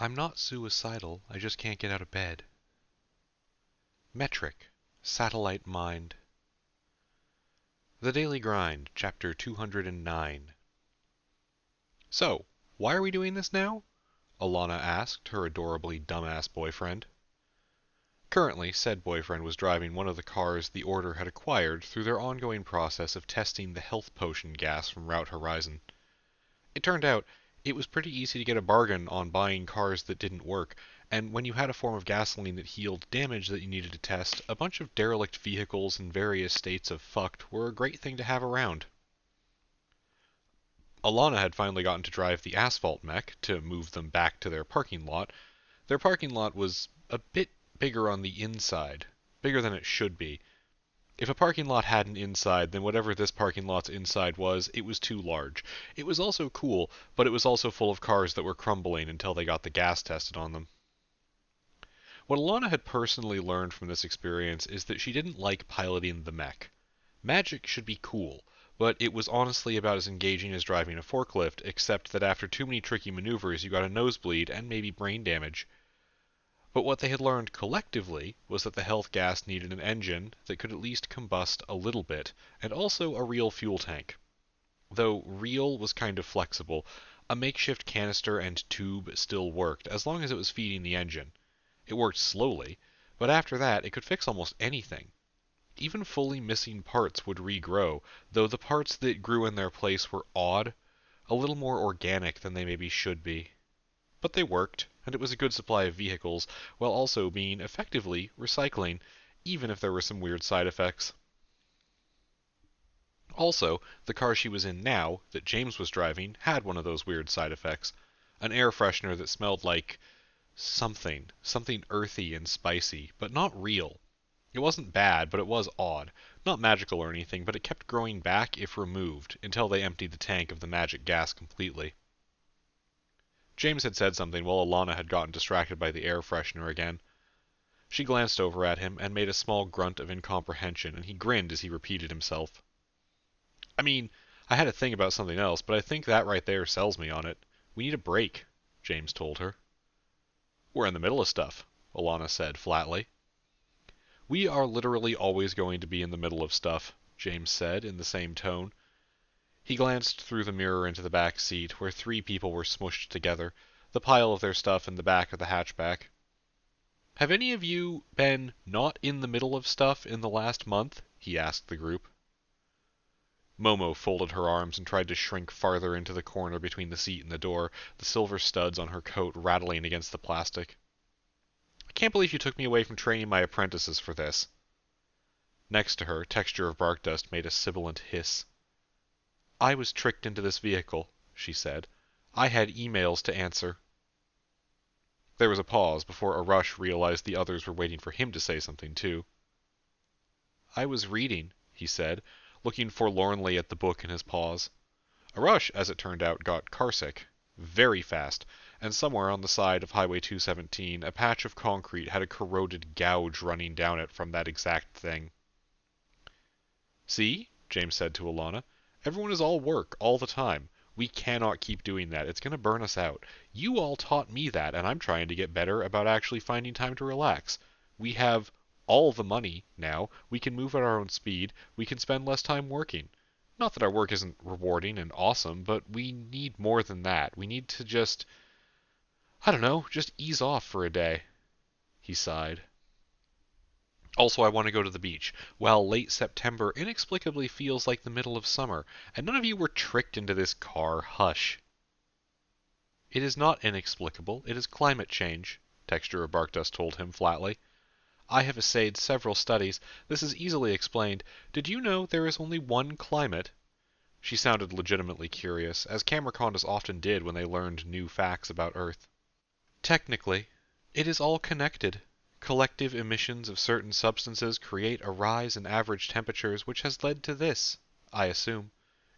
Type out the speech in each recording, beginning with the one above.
I'm not suicidal, I just can't get out of bed. Metric, Satellite Mind. The Daily Grind, Chapter 209. So, why are we doing this now? Alana asked her adorably dumbass boyfriend. Currently, said boyfriend was driving one of the cars the Order had acquired through their ongoing process of testing the health potion gas from Route Horizon. It turned out it was pretty easy to get a bargain on buying cars that didn't work, and when you had a form of gasoline that healed damage that you needed to test, a bunch of derelict vehicles in various states of fucked were a great thing to have around. Alana had finally gotten to drive the asphalt mech to move them back to their parking lot. Their parking lot was a bit bigger on the inside, bigger than it should be. If a parking lot had an inside, then whatever this parking lot's inside was, it was too large. It was also cool, but it was also full of cars that were crumbling until they got the gas tested on them. What Alana had personally learned from this experience is that she didn't like piloting the mech. Magic should be cool, but it was honestly about as engaging as driving a forklift, except that after too many tricky maneuvers you got a nosebleed and maybe brain damage. But what they had learned collectively was that the health gas needed an engine that could at least combust a little bit, and also a real fuel tank. Though real was kind of flexible, a makeshift canister and tube still worked, as long as it was feeding the engine. It worked slowly, but after that it could fix almost anything. Even fully missing parts would regrow, though the parts that grew in their place were odd, a little more organic than they maybe should be. But they worked, and it was a good supply of vehicles, while also being effectively recycling, even if there were some weird side effects. Also, the car she was in now, that James was driving, had one of those weird side effects. An air freshener that smelled like something earthy and spicy, but not real. It wasn't bad, but it was odd. Not magical or anything, but it kept growing back if removed, until they emptied the tank of the magic gas completely. James had said something while Alana had gotten distracted by the air freshener again. She glanced over at him and made a small grunt of incomprehension, and he grinned as he repeated himself. I mean, I had a thing about something else, but I think that right there sells me on it. We need a break, James told her. We're in the middle of stuff, Alana said flatly. We are literally always going to be in the middle of stuff, James said in the same tone. He glanced through the mirror into the back seat, where 3 people were smushed together, the pile of their stuff in the back of the hatchback. Have any of you been not in the middle of stuff in the last month? He asked the group. Momo folded her arms and tried to shrink farther into the corner between the seat and the door, the silver studs on her coat rattling against the plastic. I can't believe you took me away from training my apprentices for this. Next to her, Texture of Bark Dust made a sibilant hiss. I was tricked into this vehicle, she said. I had emails to answer. There was a pause before Arash realized the others were waiting for him to say something too. I was reading, he said, looking forlornly at the book in his paws. Arash, as it turned out, got carsick, very fast, and somewhere on the side of Highway 217 a patch of concrete had a corroded gouge running down it from that exact thing. See, James said to Alana, everyone is all work, all the time. We cannot keep doing that. It's going to burn us out. You all taught me that, and I'm trying to get better about actually finding time to relax. We have all the money now. We can move at our own speed. We can spend less time working. Not that our work isn't rewarding and awesome, but we need more than that. We need to just, I don't know, just ease off for a day. He sighed. Also, I want to go to the beach. Well, late September inexplicably feels like the middle of summer, and none of you were tricked into this car. Hush. It is not inexplicable. It is climate change, Texture of Bark Dust told him flatly. I have essayed several studies. This is easily explained. Did you know there is only one climate? She sounded legitimately curious, as Camercondas often did when they learned new facts about Earth. Technically, it is all connected. Collective emissions of certain substances create a rise in average temperatures which has led to this, I assume.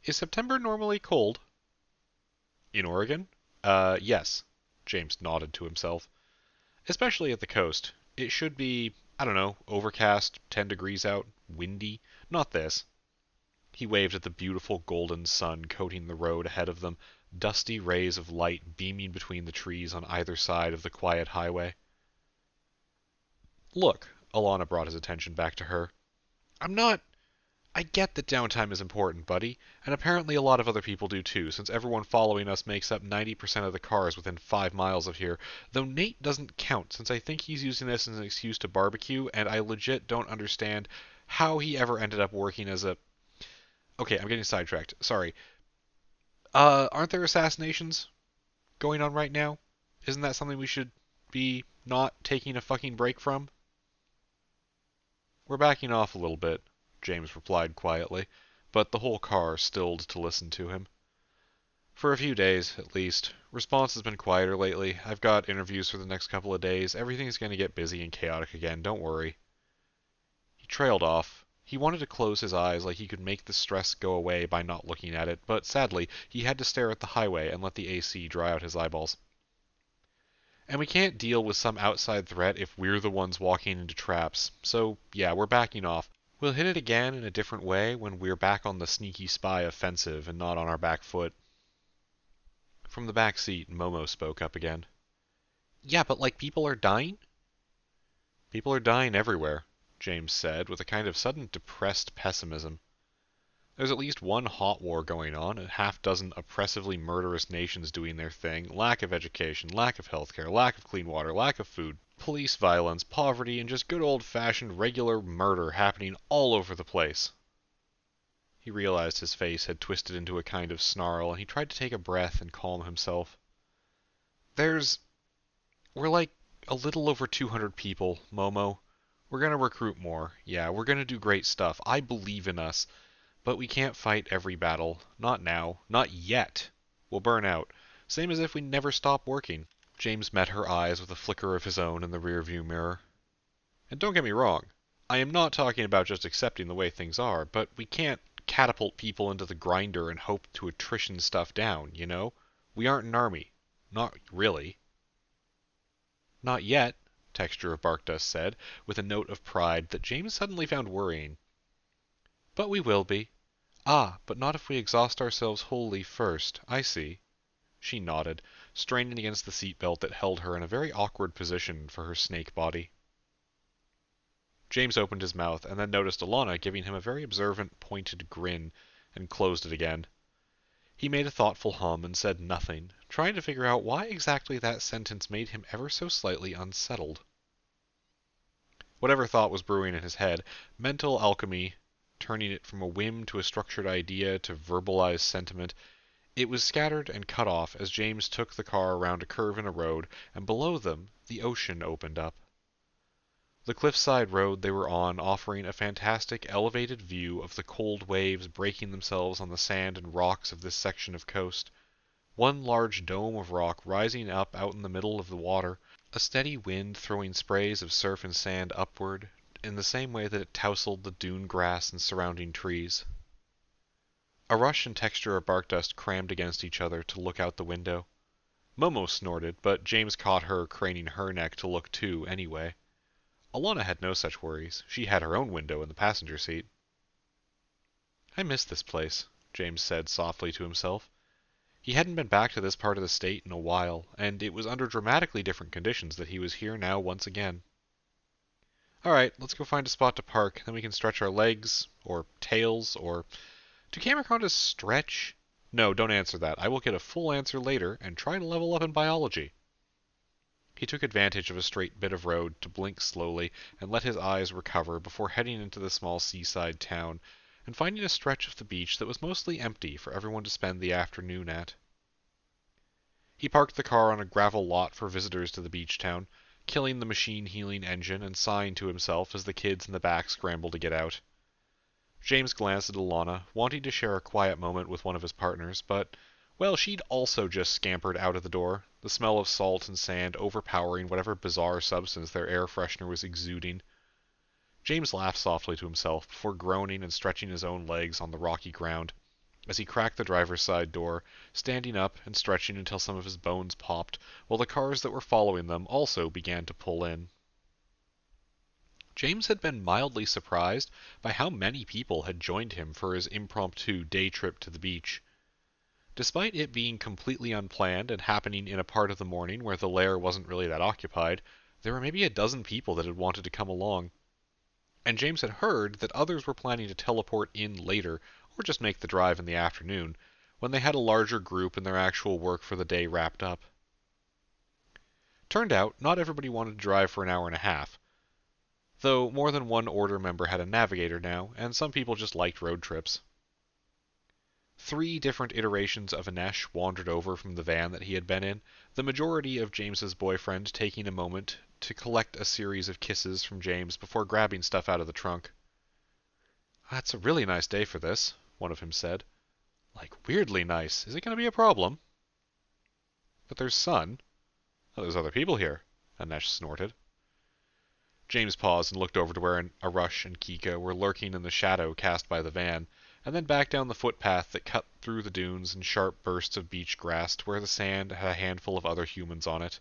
Is September normally cold? In Oregon? Yes. James nodded to himself. Especially at the coast. It should be, I don't know, overcast, 10 degrees out, windy. Not this. He waved at the beautiful golden sun coating the road ahead of them, dusty rays of light beaming between the trees on either side of the quiet highway. Look, Alana brought his attention back to her. I get that downtime is important, buddy, and apparently a lot of other people do too, since everyone following us makes up 90% of the cars within 5 miles of here, though Nate doesn't count, since I think he's using this as an excuse to barbecue, and I legit don't understand how he ever ended up working as a... Okay, I'm getting sidetracked. Sorry. Aren't there assassinations going on right now? Isn't that something we should be not taking a fucking break from? We're backing off a little bit, James replied quietly, but the whole car stilled to listen to him. For a few days, at least. Response has been quieter lately. I've got interviews for the next couple of days. Everything's going to get busy and chaotic again, don't worry. He trailed off. He wanted to close his eyes like he could make the stress go away by not looking at it, but sadly, he had to stare at the highway and let the AC dry out his eyeballs. And we can't deal with some outside threat if we're the ones walking into traps. So, yeah, we're backing off. We'll hit it again in a different way when we're back on the sneaky spy offensive and not on our back foot. From the back seat, Momo spoke up again. Yeah, but like people are dying? People are dying everywhere, James said, with a kind of sudden depressed pessimism. There's at least one hot war going on, a half-dozen oppressively murderous nations doing their thing, lack of education, lack of healthcare, lack of clean water, lack of food, police violence, poverty, and just good old-fashioned regular murder happening all over the place. He realized his face had twisted into a kind of snarl, and he tried to take a breath and calm himself. We're like a little over 200 people, Momo. We're gonna recruit more. Yeah, we're gonna do great stuff. I believe in us. But we can't fight every battle. Not now. Not yet. We'll burn out. Same as if we never stop working. James met her eyes with a flicker of his own in the rearview mirror. And don't get me wrong. I am not talking about just accepting the way things are, but we can't catapult people into the grinder and hope to attrition stuff down, you know? We aren't an army. Not really. Not yet, Texture of Barkdust said, with a note of pride that James suddenly found worrying. But we will be. Ah, but not if we exhaust ourselves wholly first. I see. She nodded, straining against the seat belt that held her in a very awkward position for her snake body. James opened his mouth and then noticed Alana giving him a very observant, pointed grin, and closed it again. He made a thoughtful hum and said nothing, trying to figure out why exactly that sentence made him ever so slightly unsettled. Whatever thought was brewing in his head, mental alchemy, turning it from a whim to a structured idea to verbalized sentiment, it was scattered and cut off as James took the car around a curve in a road, and below them the ocean opened up. The cliffside road they were on offering a fantastic elevated view of the cold waves breaking themselves on the sand and rocks of this section of coast. One large dome of rock rising up out in the middle of the water, a steady wind throwing sprays of surf and sand upward, in the same way that it tousled the dune grass and surrounding trees. A rush and Texture of Barkdust crammed against each other to look out the window. Momo snorted, but James caught her craning her neck to look too, anyway. Alana had no such worries. She had her own window in the passenger seat. I miss this place, James said softly to himself. He hadn't been back to this part of the state in a while, and it was under dramatically different conditions that he was here now once again. All right, let's go find a spot to park, then we can stretch our legs, or tails, or... Do Camerondas stretch? No, don't answer that. I will get a full answer later and try to level up in biology. He took advantage of a straight bit of road to blink slowly and let his eyes recover before heading into the small seaside town and finding a stretch of the beach that was mostly empty for everyone to spend the afternoon at. He parked the car on a gravel lot for visitors to the beach town, killing the machine-healing engine and sighing to himself as the kids in the back scrambled to get out. James glanced at Alana, wanting to share a quiet moment with one of his partners, but, well, she'd also just scampered out of the door, the smell of salt and sand overpowering whatever bizarre substance their air freshener was exuding. James laughed softly to himself before groaning and stretching his own legs on the rocky ground as he cracked the driver's side door, standing up and stretching until some of his bones popped, while the cars that were following them also began to pull in. James had been mildly surprised by how many people had joined him for his impromptu day trip to the beach. Despite it being completely unplanned and happening in a part of the morning where the lair wasn't really that occupied, there were maybe a dozen people that had wanted to come along. And James had heard that others were planning to teleport in later, or just make the drive in the afternoon, when they had a larger group and their actual work for the day wrapped up. Turned out, not everybody wanted to drive for an hour and a half, though more than one Order member had a navigator now, and some people just liked road trips. 3 different iterations of Anesh wandered over from the van that he had been in, the majority of James's boyfriend taking a moment to collect a series of kisses from James before grabbing stuff out of the trunk. "That's a really nice day for this," one of him said. "Like, weirdly nice. Is it going to be a problem?" "But there's sun." "Oh, there's other people here," Anesh snorted. James paused and looked over to where Arush and Kika were lurking in the shadow cast by the van, and then back down the footpath that cut through the dunes and sharp bursts of beach grass to where the sand had a handful of other humans on it.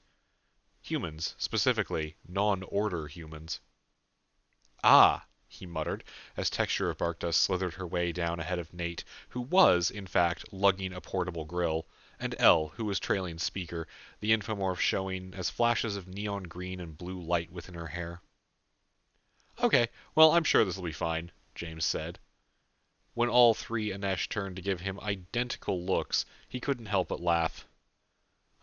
Humans, specifically non-Order humans. "Ah," he muttered, as Texture of Bark Dust slithered her way down ahead of Nate, who was, in fact, lugging a portable grill, and Elle, who was trailing Speaker, the infomorph showing as flashes of neon green and blue light within her hair. "Okay, well, I'm sure this'll be fine," James said. When all 3 Anesh turned to give him identical looks, he couldn't help but laugh.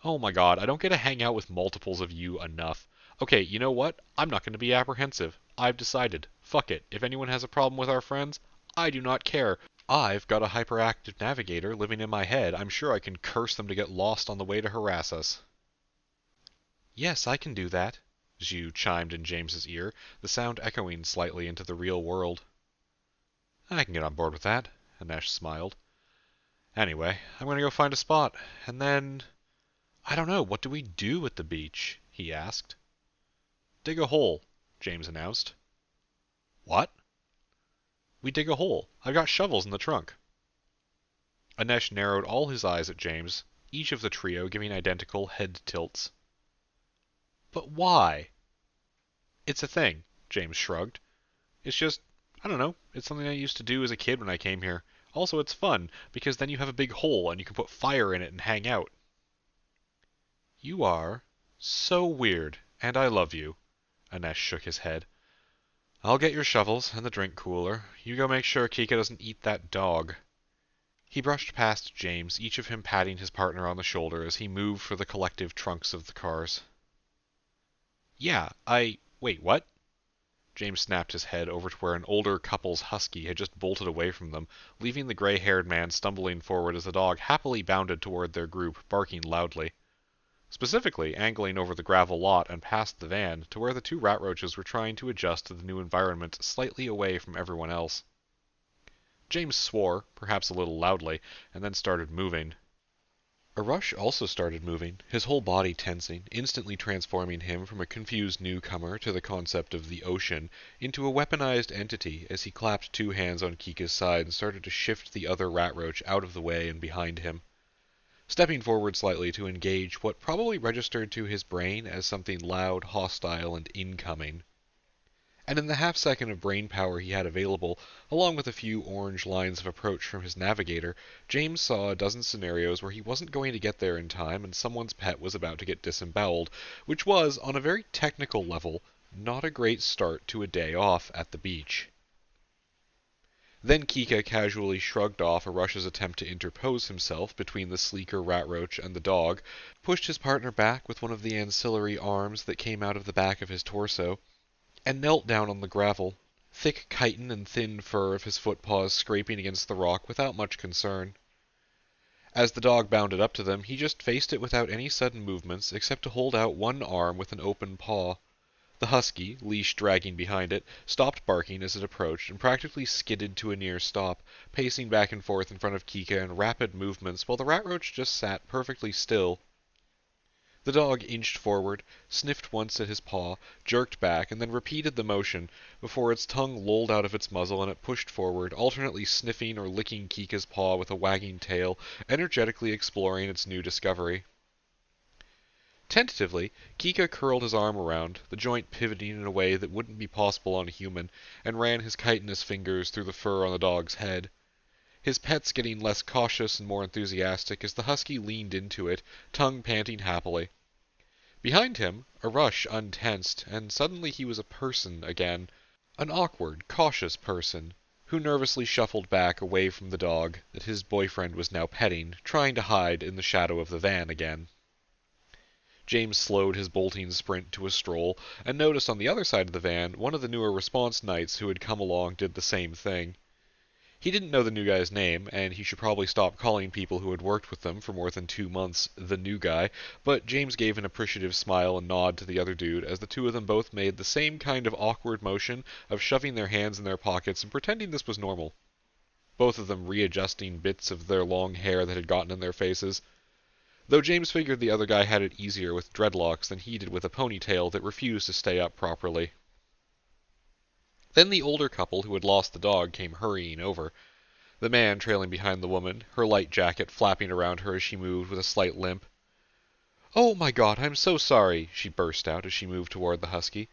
"Oh my god, I don't get to hang out with multiples of you enough. Okay, you know what? I'm not going to be apprehensive. I've decided. Fuck it. If anyone has a problem with our friends, I do not care. I've got a hyperactive navigator living in my head. I'm sure I can curse them to get lost on the way to harass us." "Yes, I can do that," Zhu chimed in James's ear, the sound echoing slightly into the real world. "I can get on board with that," Anesh smiled. "Anyway, I'm going to go find a spot, and then... I don't know, what do we do at the beach?" he asked. "Dig a hole," James announced. "What?" "We dig a hole. I've got shovels in the trunk." Anesh narrowed all his eyes at James, each of the trio giving identical head tilts. "But why?" "It's a thing," James shrugged. "It's just, I don't know, it's something I used to do as a kid when I came here. Also, it's fun, because then you have a big hole and you can put fire in it and hang out." "You are so weird, and I love you." Anesh shook his head. "I'll get your shovels and the drink cooler. You go make sure Kika doesn't eat that dog." He brushed past James, each of him patting his partner on the shoulder as he moved for the collective trunks of the cars. "Yeah, Wait, what?" James snapped his head over to where an older couple's husky had just bolted away from them, leaving the gray-haired man stumbling forward as the dog happily bounded toward their group, barking loudly. Specifically, angling over the gravel lot and past the van to where the 2 rat roaches were trying to adjust to the new environment slightly away from everyone else. James swore, perhaps a little loudly, and then started moving. Arush also started moving, his whole body tensing, instantly transforming him from a confused newcomer to the concept of the ocean into a weaponized entity as he clapped 2 hands on Kika's side and started to shift the other rat roach out of the way and behind him. Stepping forward slightly to engage what probably registered to his brain as something loud, hostile, and incoming. And in the half-second of brain power he had available, along with a few orange lines of approach from his navigator, James saw a dozen scenarios where he wasn't going to get there in time and someone's pet was about to get disemboweled, which was, on a very technical level, not a great start to a day off at the beach. Then Kika casually shrugged off Arush's attempt to interpose himself between the sleeker rat roach and the dog, pushed his partner back with one of the ancillary arms that came out of the back of his torso, and knelt down on the gravel, thick chitin and thin fur of his footpaws scraping against the rock without much concern. As the dog bounded up to them, he just faced it without any sudden movements except to hold out one arm with an open paw. The husky, leash dragging behind it, stopped barking as it approached and practically skidded to a near stop, pacing back and forth in front of Kika in rapid movements while the rat roach just sat perfectly still. The dog inched forward, sniffed once at his paw, jerked back, and then repeated the motion, before its tongue lolled out of its muzzle and it pushed forward, alternately sniffing or licking Kika's paw with a wagging tail, energetically exploring its new discovery. Tentatively, Kika curled his arm around, the joint pivoting in a way that wouldn't be possible on a human, and ran his chitinous fingers through the fur on the dog's head. his pets getting less cautious and more enthusiastic as the husky leaned into it, tongue panting happily. Behind him, a rush untensed, and suddenly he was a person again, an awkward, cautious person, who nervously shuffled back away from the dog that his boyfriend was now petting, trying to hide in the shadow of the van again. James slowed his bolting sprint to a stroll, and noticed on the other side of the van one of the newer response knights who had come along did the same thing. He didn't know the new guy's name, and he should probably stop calling people who had worked with them for more than 2 months the new guy, but James gave an appreciative smile and nod to the other dude as the two of them both made the same kind of awkward motion of shoving their hands in their pockets and pretending this was normal. Both of them readjusting bits of their long hair that had gotten in their faces. Though James figured the other guy had it easier with dreadlocks than he did with a ponytail that refused to stay up properly. Then the older couple who had lost the dog came hurrying over, the man trailing behind the woman, her light jacket flapping around her as she moved with a slight limp. "Oh, my God, I'm so sorry," she burst out as she moved toward the husky.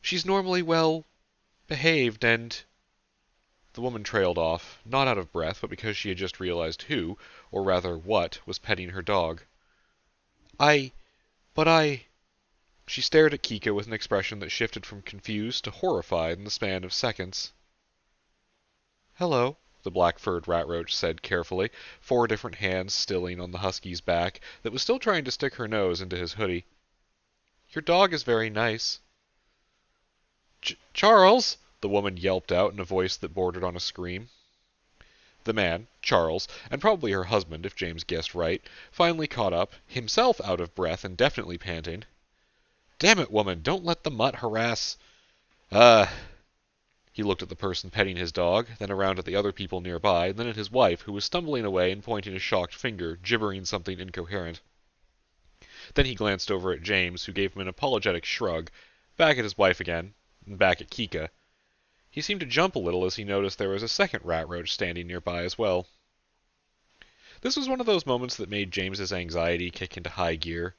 "She's normally, well, behaved, and—" The woman trailed off, not out of breath, but because she had just realized who, or rather what, was petting her dog. But I... She stared at Kika with an expression that shifted from confused to horrified in the span of seconds. "Hello," the black-furred rat roach said carefully, 4 different hands stilling on the husky's back that was still trying to stick her nose into his hoodie. "Your dog is very nice." "Charles!" the woman yelped out in a voice that bordered on a scream. The man, Charles, and probably her husband, if James guessed right, finally caught up, himself out of breath and definitely panting. "Damn it, woman, don't let the mutt harass—" He looked at the person petting his dog, then around at the other people nearby, and then at his wife, who was stumbling away and pointing a shocked finger, gibbering something incoherent. Then he glanced over at James, who gave him an apologetic shrug, back at his wife again, and back at Kika. He seemed to jump a little as he noticed there was a second rat roach standing nearby as well. This was one of those moments that made James's anxiety kick into high gear.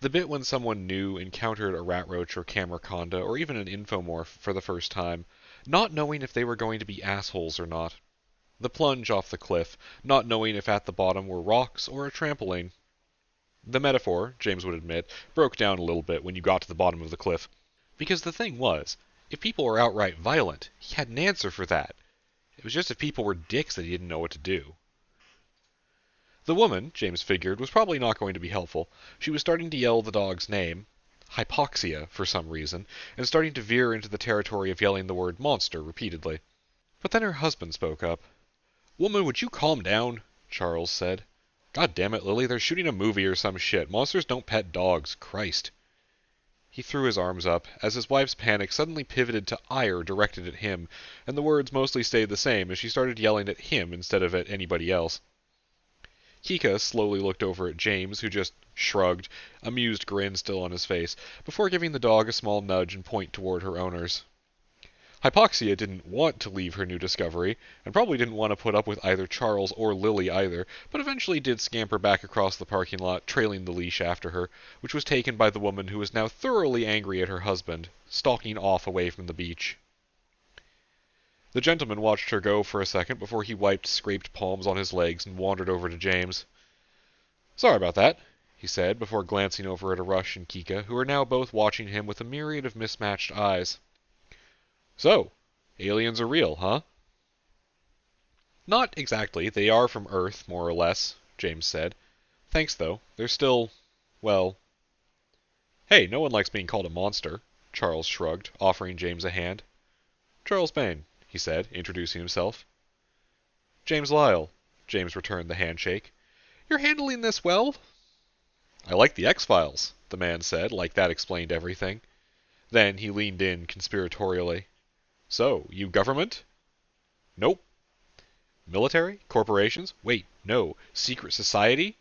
The bit when someone new encountered a rat roach or cameroconda or even an infomorph for the first time, not knowing if they were going to be assholes or not. The plunge off the cliff, not knowing if at the bottom were rocks or a trampoline. The metaphor, James would admit, broke down a little bit when you got to the bottom of the cliff. Because the thing was, if people were outright violent, he had an answer for that. It was just if people were dicks that he didn't know what to do. The woman, James figured, was probably not going to be helpful. She was starting to yell the dog's name, Hypoxia, for some reason, and starting to veer into the territory of yelling the word monster repeatedly. But then her husband spoke up. "Woman, would you calm down?" Charles said. "God damn it, Lily, they're shooting a movie or some shit. Monsters don't pet dogs. Christ." He threw his arms up, as his wife's panic suddenly pivoted to ire directed at him, and the words mostly stayed the same as she started yelling at him instead of at anybody else. Kika slowly looked over at James, who just shrugged, amused grin still on his face, before giving the dog a small nudge and point toward her owners. Hypoxia didn't want to leave her new discovery, and probably didn't want to put up with either Charles or Lily either, but eventually did scamper back across the parking lot, trailing the leash after her, which was taken by the woman who was now thoroughly angry at her husband, stalking off away from the beach. The gentleman watched her go for a second before he wiped scraped palms on his legs and wandered over to James. "Sorry about that," he said, before glancing over at Arush and Kika, who were now both watching him with a myriad of mismatched eyes. "So, aliens are real, huh?" "Not exactly. They are from Earth, more or less," James said. "Thanks, though. They're still, well—" "Hey, no one likes being called a monster," Charles shrugged, offering James a hand. "Charles Bain," he said, introducing himself. "James Lyle," James returned the handshake. "You're handling this well?" "I like the X-Files," the man said, like that explained everything. Then he leaned in conspiratorially. "So, you government?" "Nope." "Military? Corporations? Wait, no. Secret society?"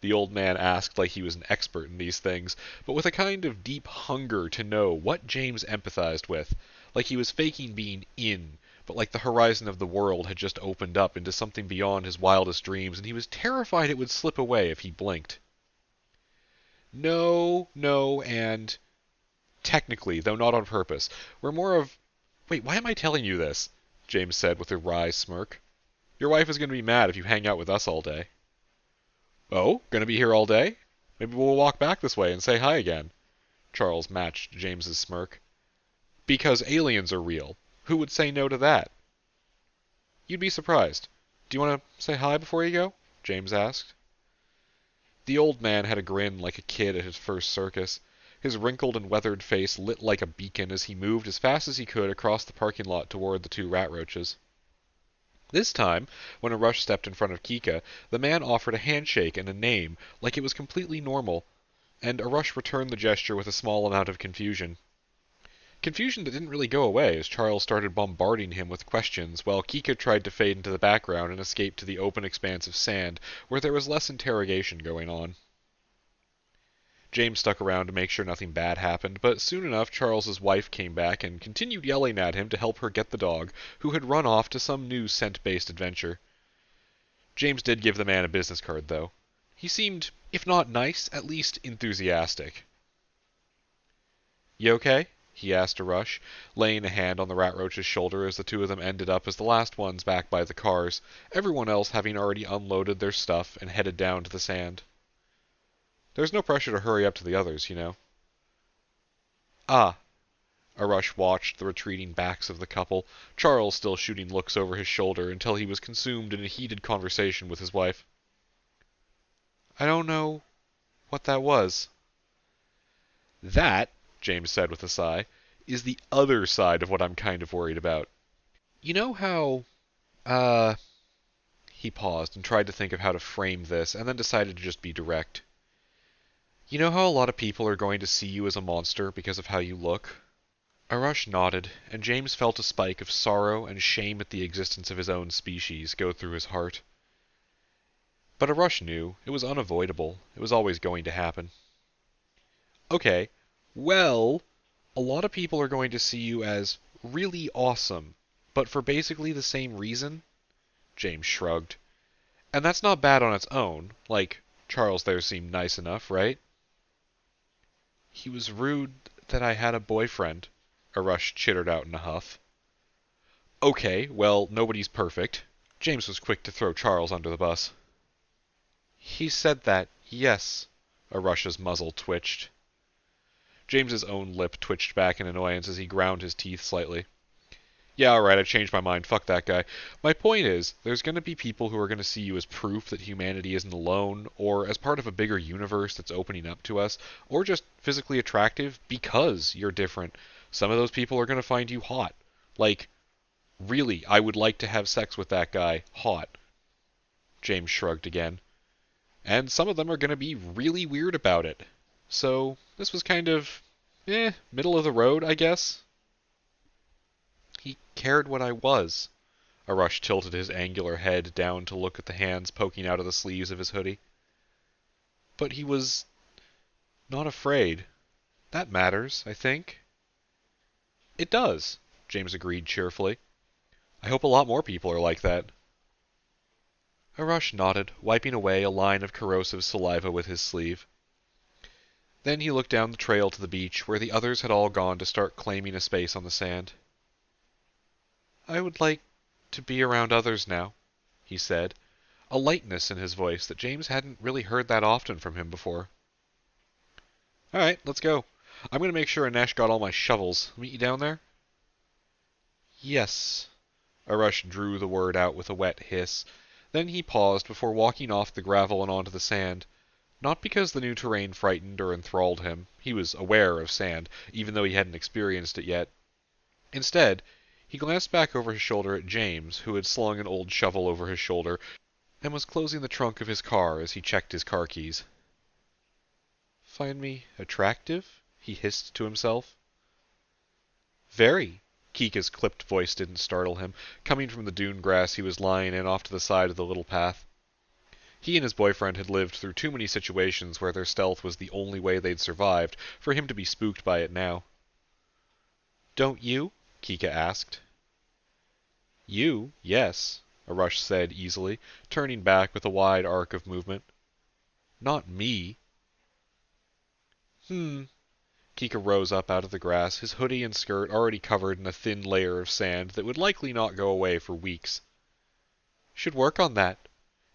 The old man asked like he was an expert in these things, but with a kind of deep hunger to know what James empathized with, like he was faking being in, but like the horizon of the world had just opened up into something beyond his wildest dreams, and he was terrified it would slip away if he blinked. No, and... Technically, though not on purpose. We're more of... Wait, why am I telling you this?" James said with a wry smirk. Your wife is going to be mad if you hang out with us all day. Oh, gonna be here all day? Maybe we'll walk back this way and say hi again. Charles matched James's smirk. Because aliens are real. Who would say no to that? You'd be surprised. Do you want to say hi before you go? James asked. The old man had a grin like a kid at his first circus. His wrinkled and weathered face lit like a beacon as he moved as fast as he could across the parking lot toward the two rat roaches. This time, when Arush stepped in front of Kika, the man offered a handshake and a name, like it was completely normal, and Arush returned the gesture with a small amount of confusion. Confusion that didn't really go away as Charles started bombarding him with questions while Kika tried to fade into the background and escape to the open expanse of sand where there was less interrogation going on. James stuck around to make sure nothing bad happened, but soon enough Charles's wife came back and continued yelling at him to help her get the dog, who had run off to some new scent-based adventure. James did give the man a business card, though. He seemed, if not nice, at least enthusiastic. You okay? He asked Arush, laying a hand on the rat roach's shoulder as the two of them ended up as the last ones back by the cars, everyone else having already unloaded their stuff and headed down to the sand. There's no pressure to hurry up to the others, you know. Ah. Arush watched the retreating backs of the couple, Charles still shooting looks over his shoulder until he was consumed in a heated conversation with his wife. I don't know what that was. That, James said with a sigh, is the other side of what I'm kind of worried about. You know how, he paused and tried to think of how to frame this, and then decided to just be direct. You know how a lot of people are going to see you as a monster because of how you look? Arush nodded, and James felt a spike of sorrow and shame at the existence of his own species go through his heart. But Arush knew. It was unavoidable. It was always going to happen. Okay, well, a lot of people are going to see you as really awesome, but for basically the same reason? James shrugged. And that's not bad on its own. Like, Charles there seemed nice enough, right? He was rude that I had a boyfriend, Arush chittered out in a huff. Okay, well, nobody's perfect. James was quick to throw Charles under the bus. He said that, yes. Arush's muzzle twitched. James's own lip twitched back in annoyance as he ground his teeth slightly. Yeah, alright, I changed my mind. Fuck that guy. My point is, there's going to be people who are going to see you as proof that humanity isn't alone, or as part of a bigger universe that's opening up to us, or just physically attractive because you're different. Some of those people are going to find you hot. Like, really, I would like to have sex with that guy. Hot. James shrugged again. And some of them are going to be really weird about it. So, this was kind of, middle of the road, I guess. He cared what I was. Arush tilted his angular head down to look at the hands poking out of the sleeves of his hoodie. But he was not afraid. That matters, I think. It does, James agreed cheerfully. I hope a lot more people are like that. Arush nodded, wiping away a line of corrosive saliva with his sleeve. Then he looked down the trail to the beach, where the others had all gone to start claiming a space on the sand. I would like to be around others now, he said, a lightness in his voice that James hadn't really heard that often from him before. All right, let's go. I'm going to make sure Anesh got all my shovels. Meet you down there? Yes. Arush drew the word out with a wet hiss. Then he paused before walking off the gravel and onto the sand. Not because the new terrain frightened or enthralled him. He was aware of sand, even though he hadn't experienced it yet. Instead, he glanced back over his shoulder at James, who had slung an old shovel over his shoulder, and was closing the trunk of his car as he checked his car keys. Find me attractive? He hissed to himself. Very. Kika's clipped voice didn't startle him, coming from the dune grass he was lying in off to the side of the little path. He and his boyfriend had lived through too many situations where their stealth was the only way they'd survived for him to be spooked by it now. Don't you? Kika asked. You, yes, Arush said easily, turning back with a wide arc of movement. Not me. Kika rose up out of the grass, his hoodie and skirt already covered in a thin layer of sand that would likely not go away for weeks. Should work on that,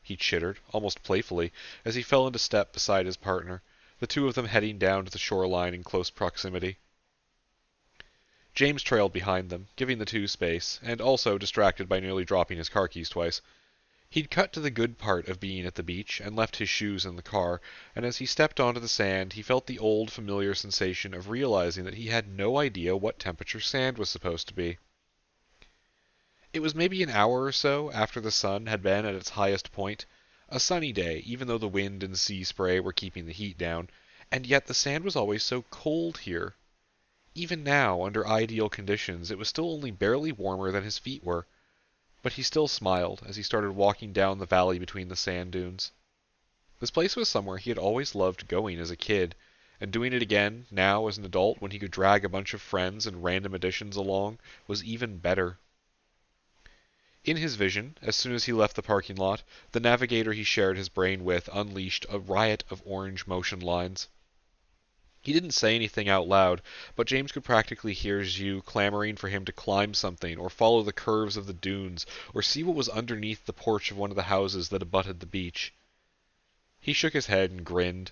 he chittered, almost playfully, as he fell into step beside his partner, the two of them heading down to the shoreline in close proximity. James trailed behind them, giving the two space, and also distracted by nearly dropping his car keys twice. He'd cut to the good part of being at the beach and left his shoes in the car, and as he stepped onto the sand, he felt the old familiar sensation of realizing that he had no idea what temperature sand was supposed to be. It was maybe an hour or so after the sun had been at its highest point, a sunny day, even though the wind and sea spray were keeping the heat down, and yet the sand was always so cold here. Even now, under ideal conditions, it was still only barely warmer than his feet were. But he still smiled as he started walking down the valley between the sand dunes. This place was somewhere he had always loved going as a kid, and doing it again, now as an adult when he could drag a bunch of friends and random additions along, was even better. In his vision, as soon as he left the parking lot, the navigator he shared his brain with unleashed a riot of orange motion lines. He didn't say anything out loud, but James could practically hear Zhu clamoring for him to climb something, or follow the curves of the dunes, or see what was underneath the porch of one of the houses that abutted the beach. He shook his head and grinned.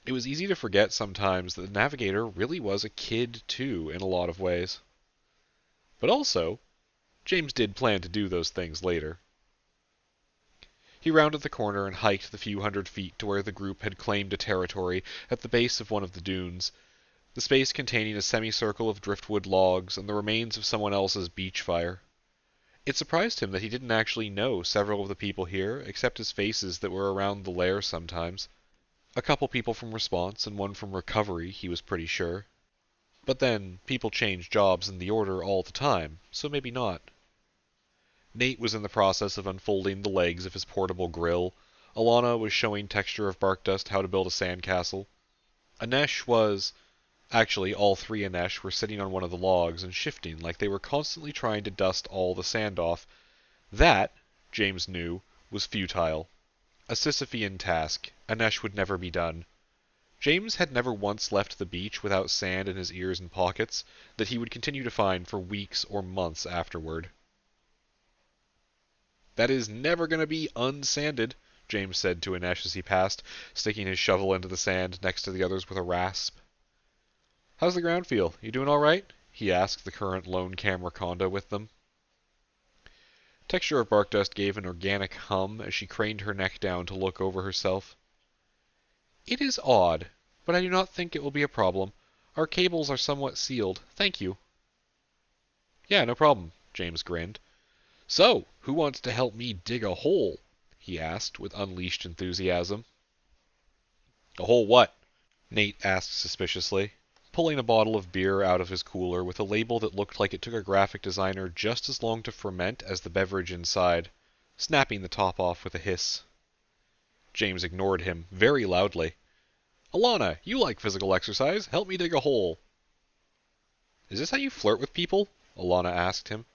It was easy to forget sometimes that the navigator really was a kid, too, in a lot of ways. But also, James did plan to do those things later. He rounded the corner and hiked the few hundred feet to where the group had claimed a territory at the base of one of the dunes, the space containing a semicircle of driftwood logs and the remains of someone else's beach fire. It surprised him that he didn't actually know several of the people here, except as faces that were around the lair sometimes. A couple people from Response and one from Recovery, he was pretty sure. But then, people change jobs in the Order all the time, so maybe not. Nate was in the process of unfolding the legs of his portable grill. Alana was showing Texture of Bark Dust how to build a sandcastle. Anesh was... Actually, all three Anesh were sitting on one of the logs and shifting like they were constantly trying to dust all the sand off. That, James knew, was futile. A Sisyphean task. Anesh would never be done. James had never once left the beach without sand in his ears and pockets that he would continue to find for weeks or months afterward. "That is never going to be unsanded," James said to Anesh as he passed, sticking his shovel into the sand next to the others with a rasp. "How's the ground feel? You doing all right?" he asked the current lone cameraconda with them. Texture of Bark Dust gave an organic hum as she craned her neck down to look over herself. "It is odd, but I do not think it will be a problem. Our cables are somewhat sealed. Thank you." "Yeah, no problem," James grinned. "So, who wants to help me dig a hole?" he asked with unleashed enthusiasm. "A hole what?" Nate asked suspiciously, pulling a bottle of beer out of his cooler with a label that looked like it took a graphic designer just as long to ferment as the beverage inside, snapping the top off with a hiss. James ignored him, very loudly. "Alana, you like physical exercise. Help me dig a hole." "Is this how you flirt with people?" Alana asked him.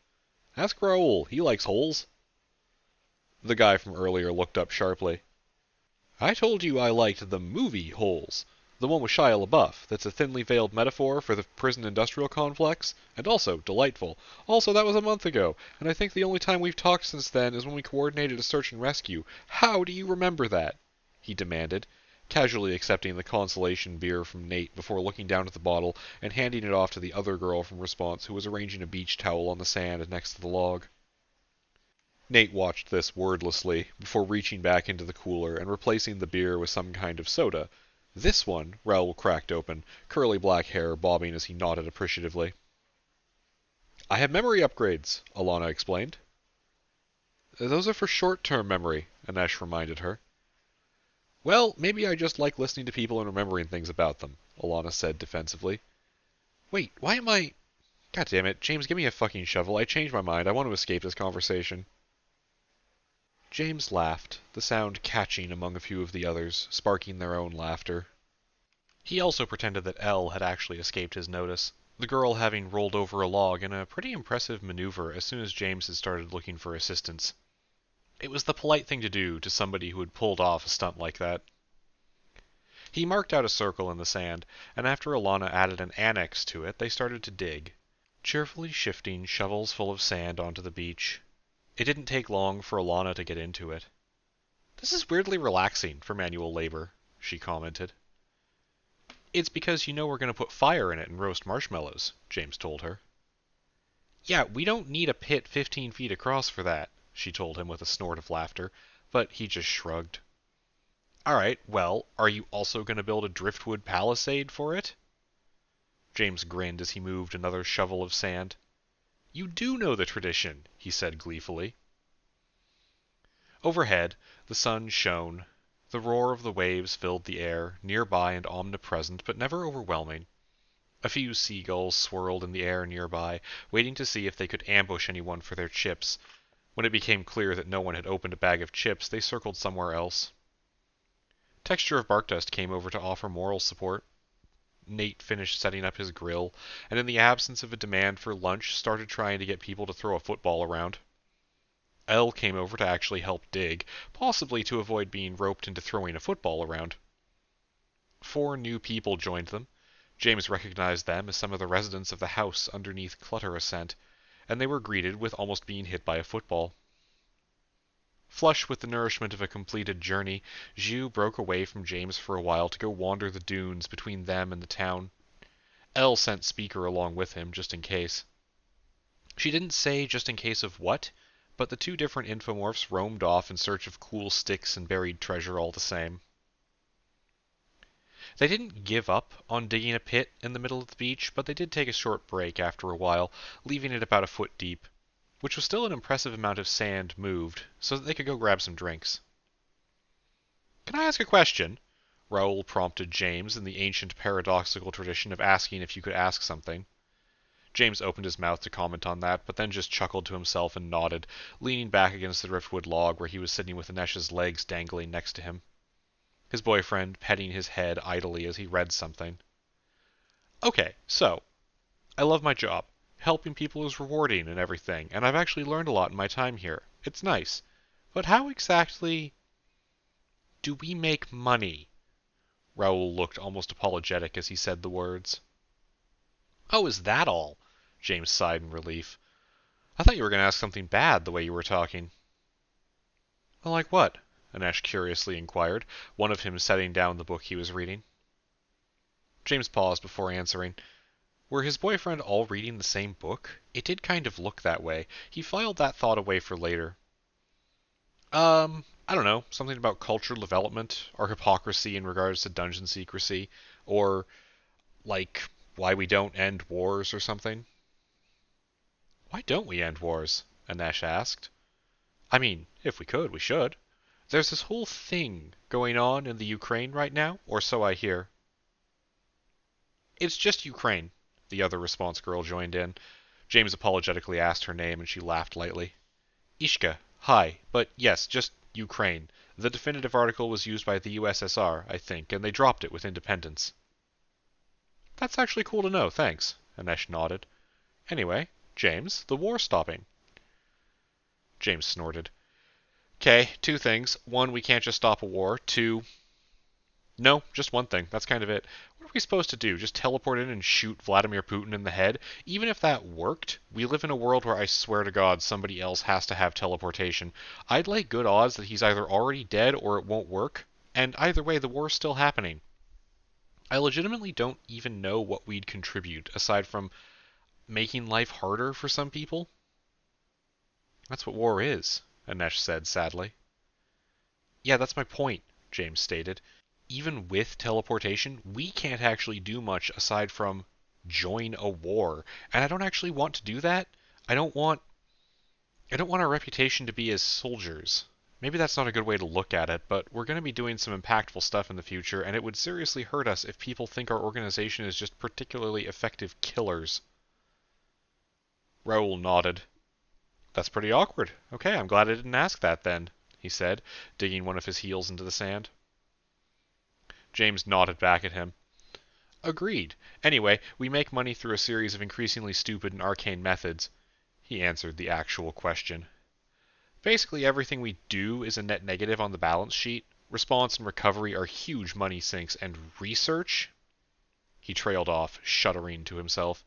"Ask Raoul. He likes holes." The guy from earlier looked up sharply. "I told you I liked the movie Holes. The one with Shia LaBeouf, that's a thinly veiled metaphor for the prison-industrial complex, and also delightful. Also, that was a month ago, and I think the only time we've talked since then is when we coordinated a search and rescue. How do you remember that?" he demanded, casually accepting the consolation beer from Nate before looking down at the bottle and handing it off to the other girl from Response who was arranging a beach towel on the sand next to the log. Nate watched this wordlessly before reaching back into the cooler and replacing the beer with some kind of soda. This one, Raoul cracked open, curly black hair bobbing as he nodded appreciatively. "I have memory upgrades," Alana explained. "Those are for short-term memory," Anesh reminded her. "Well, maybe I just like listening to people and remembering things about them," Alana said defensively. "Wait, why am I... God damn it, James, give me a fucking shovel. I changed my mind. I want to escape this conversation." James laughed, the sound catching among a few of the others, sparking their own laughter. He also pretended that Elle had actually escaped his notice, the girl having rolled over a log in a pretty impressive maneuver as soon as James had started looking for assistance. It was the polite thing to do to somebody who had pulled off a stunt like that. He marked out a circle in the sand, and after Alana added an annex to it, they started to dig, cheerfully shifting shovels full of sand onto the beach. It didn't take long for Alana to get into it. "This is weirdly relaxing for manual labor," she commented. "It's because you know we're going to put fire in it and roast marshmallows," James told her. "Yeah, we don't need a pit 15 feet across for that," she told him with a snort of laughter, but he just shrugged. "Alright, well, are you also going to build a driftwood palisade for it?" James grinned as he moved another shovel of sand. "You do know the tradition," he said gleefully. Overhead, the sun shone. The roar of the waves filled the air, nearby and omnipresent, but never overwhelming. A few seagulls swirled in the air nearby, waiting to see if they could ambush anyone for their chips. When it became clear that no one had opened a bag of chips, they circled somewhere else. Texture of Bark Dust came over to offer moral support. Nate finished setting up his grill, and in the absence of a demand for lunch, started trying to get people to throw a football around. Elle came over to actually help dig, possibly to avoid being roped into throwing a football around. 4 new people joined them. James recognized them as some of the residents of the house underneath Clutter Ascent, and they were greeted with almost being hit by a football. Flush with the nourishment of a completed journey, Zhu broke away from James for a while to go wander the dunes between them and the town. Elle sent Speaker along with him, just in case. She didn't say just in case of what, but the 2 different infomorphs roamed off in search of cool sticks and buried treasure all the same. They didn't give up on digging a pit in the middle of the beach, but they did take a short break after a while, leaving it about a foot deep, which was still an impressive amount of sand moved, so that they could go grab some drinks. "Can I ask a question?" Raoul prompted James in the ancient paradoxical tradition of asking if you could ask something. James opened his mouth to comment on that, but then just chuckled to himself and nodded, leaning back against the driftwood log where he was sitting with Anesh's legs dangling next to him. His boyfriend petting his head idly as he read something. "Okay, so, I love my job. Helping people is rewarding and everything, and I've actually learned a lot in my time here. It's nice. But how exactly do we make money?" Raoul looked almost apologetic as he said the words. "Oh, is that all?" James sighed in relief. "I thought you were going to ask something bad the way you were talking." "Like what?" Anesh curiously inquired, one of him setting down the book he was reading. James paused before answering. Were his boyfriend all reading the same book? It did kind of look that way. He filed that thought away for later. I don't know, something about cultural development, or hypocrisy in regards to dungeon secrecy, or, like, why we don't end wars or something. "Why don't we end wars?" Anesh asked. "I mean, if we could, we should. There's this whole thing going on in the Ukraine right now, or so I hear." "It's just Ukraine," the other response girl joined in. James apologetically asked her name, and she laughed lightly. "Ishka, hi, but yes, just Ukraine. The definitive article was used by the USSR, I think, and they dropped it with independence." "That's actually cool to know, thanks," Anesh nodded. "Anyway, James, the war's stopping." James snorted. "Okay, 2 things. 1, we can't just stop a war. 2, no, just 1 thing. That's kind of it. What are we supposed to do? Just teleport in and shoot Vladimir Putin in the head? Even if that worked, we live in a world where I swear to God somebody else has to have teleportation. I'd lay good odds that he's either already dead or it won't work, and either way the war's still happening. I legitimately don't even know what we'd contribute, aside from making life harder for some people." "That's what war is," Anesh said sadly. "Yeah, that's my point," James stated. "Even with teleportation, we can't actually do much aside from join a war, and I don't actually want to do that. I don't want our reputation to be as soldiers. Maybe that's not a good way to look at it, but we're going to be doing some impactful stuff in the future, and it would seriously hurt us if people think our organization is just particularly effective killers." Raoul nodded. "That's pretty awkward. Okay, I'm glad I didn't ask that then," he said, digging one of his heels into the sand. James nodded back at him. "Agreed. Anyway, we make money through a series of increasingly stupid and arcane methods." He answered the actual question. "Basically everything we do is a net negative on the balance sheet. Response and recovery are huge money sinks, and research?" He trailed off, shuddering to himself.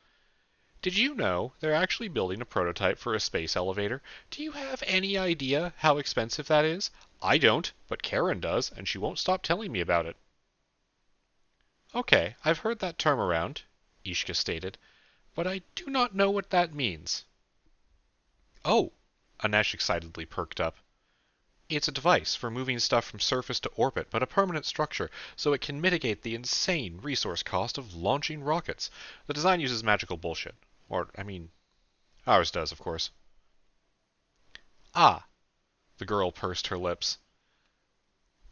Did you know they're actually building a prototype for a space elevator? Do you have any idea how expensive that is? I don't, but Karen does, and she won't stop telling me about it. Okay, I've heard that term around, Ishka stated, but I do not know what that means. Oh, Anesh excitedly perked up. It's a device for moving stuff from surface to orbit, but a permanent structure, so it can mitigate the insane resource cost of launching rockets. The design uses magical bullshit. Ours does, of course. Ah, the girl pursed her lips.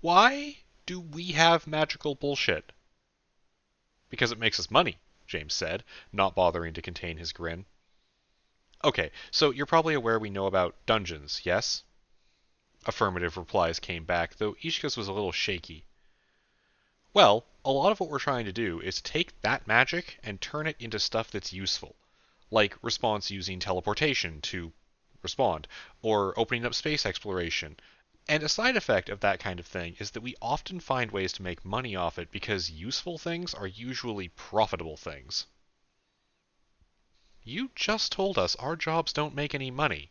Why do we have magical bullshit? Because it makes us money, James said, not bothering to contain his grin. Okay, so you're probably aware we know about dungeons, yes? Affirmative replies came back, though Ishka's was a little shaky. Well, a lot of what we're trying to do is take that magic and turn it into stuff that's useful, like response using teleportation to respond, or opening up space exploration. And a side effect of that kind of thing is that we often find ways to make money off it because useful things are usually profitable things. You just told us our jobs don't make any money.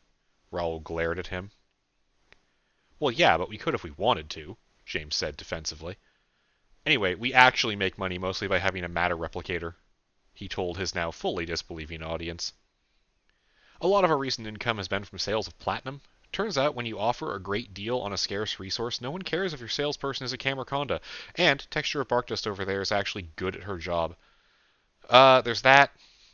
Raoul glared at him. Well, yeah, but we could if we wanted to, James said defensively. Anyway, we actually make money mostly by having a matter replicator, he told his now fully disbelieving audience. A lot of our recent income has been from sales of platinum. Turns out when you offer a great deal on a scarce resource, no one cares if your salesperson is a Camerconda, and Texture of Bark Dust over there is actually good at her job. There's that.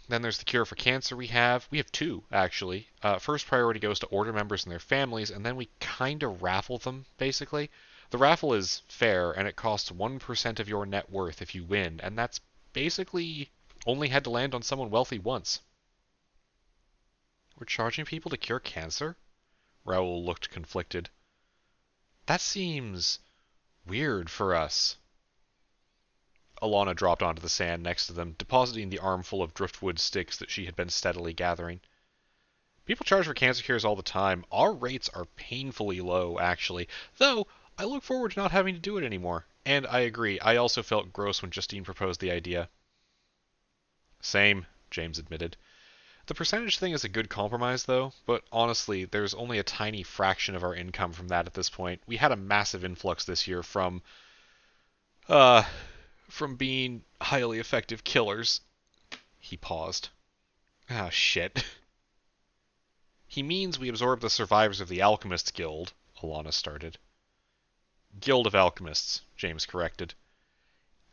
Then there's the cure for cancer we have. We have two, actually. First priority goes to order members and their families, and then we kind of raffle them, basically. The raffle is fair, and it costs 1% of your net worth if you win, and that's basically only had to land on someone wealthy once. We're charging people to cure cancer? Raoul looked conflicted. That seems weird for us. Alana dropped onto the sand next to them, depositing the armful of driftwood sticks that she had been steadily gathering. People charge for cancer cures all the time. Our rates are painfully low, actually, though I look forward to not having to do it anymore. And I agree, I also felt gross when Justine proposed the idea. Same, James admitted. The percentage thing is a good compromise, though, but honestly, there's only a tiny fraction of our income from that at this point. We had a massive influx this year from being highly effective killers. He paused. Ah, shit. He means we absorb the survivors of the Alchemists Guild, Alana started. Guild of Alchemists, James corrected.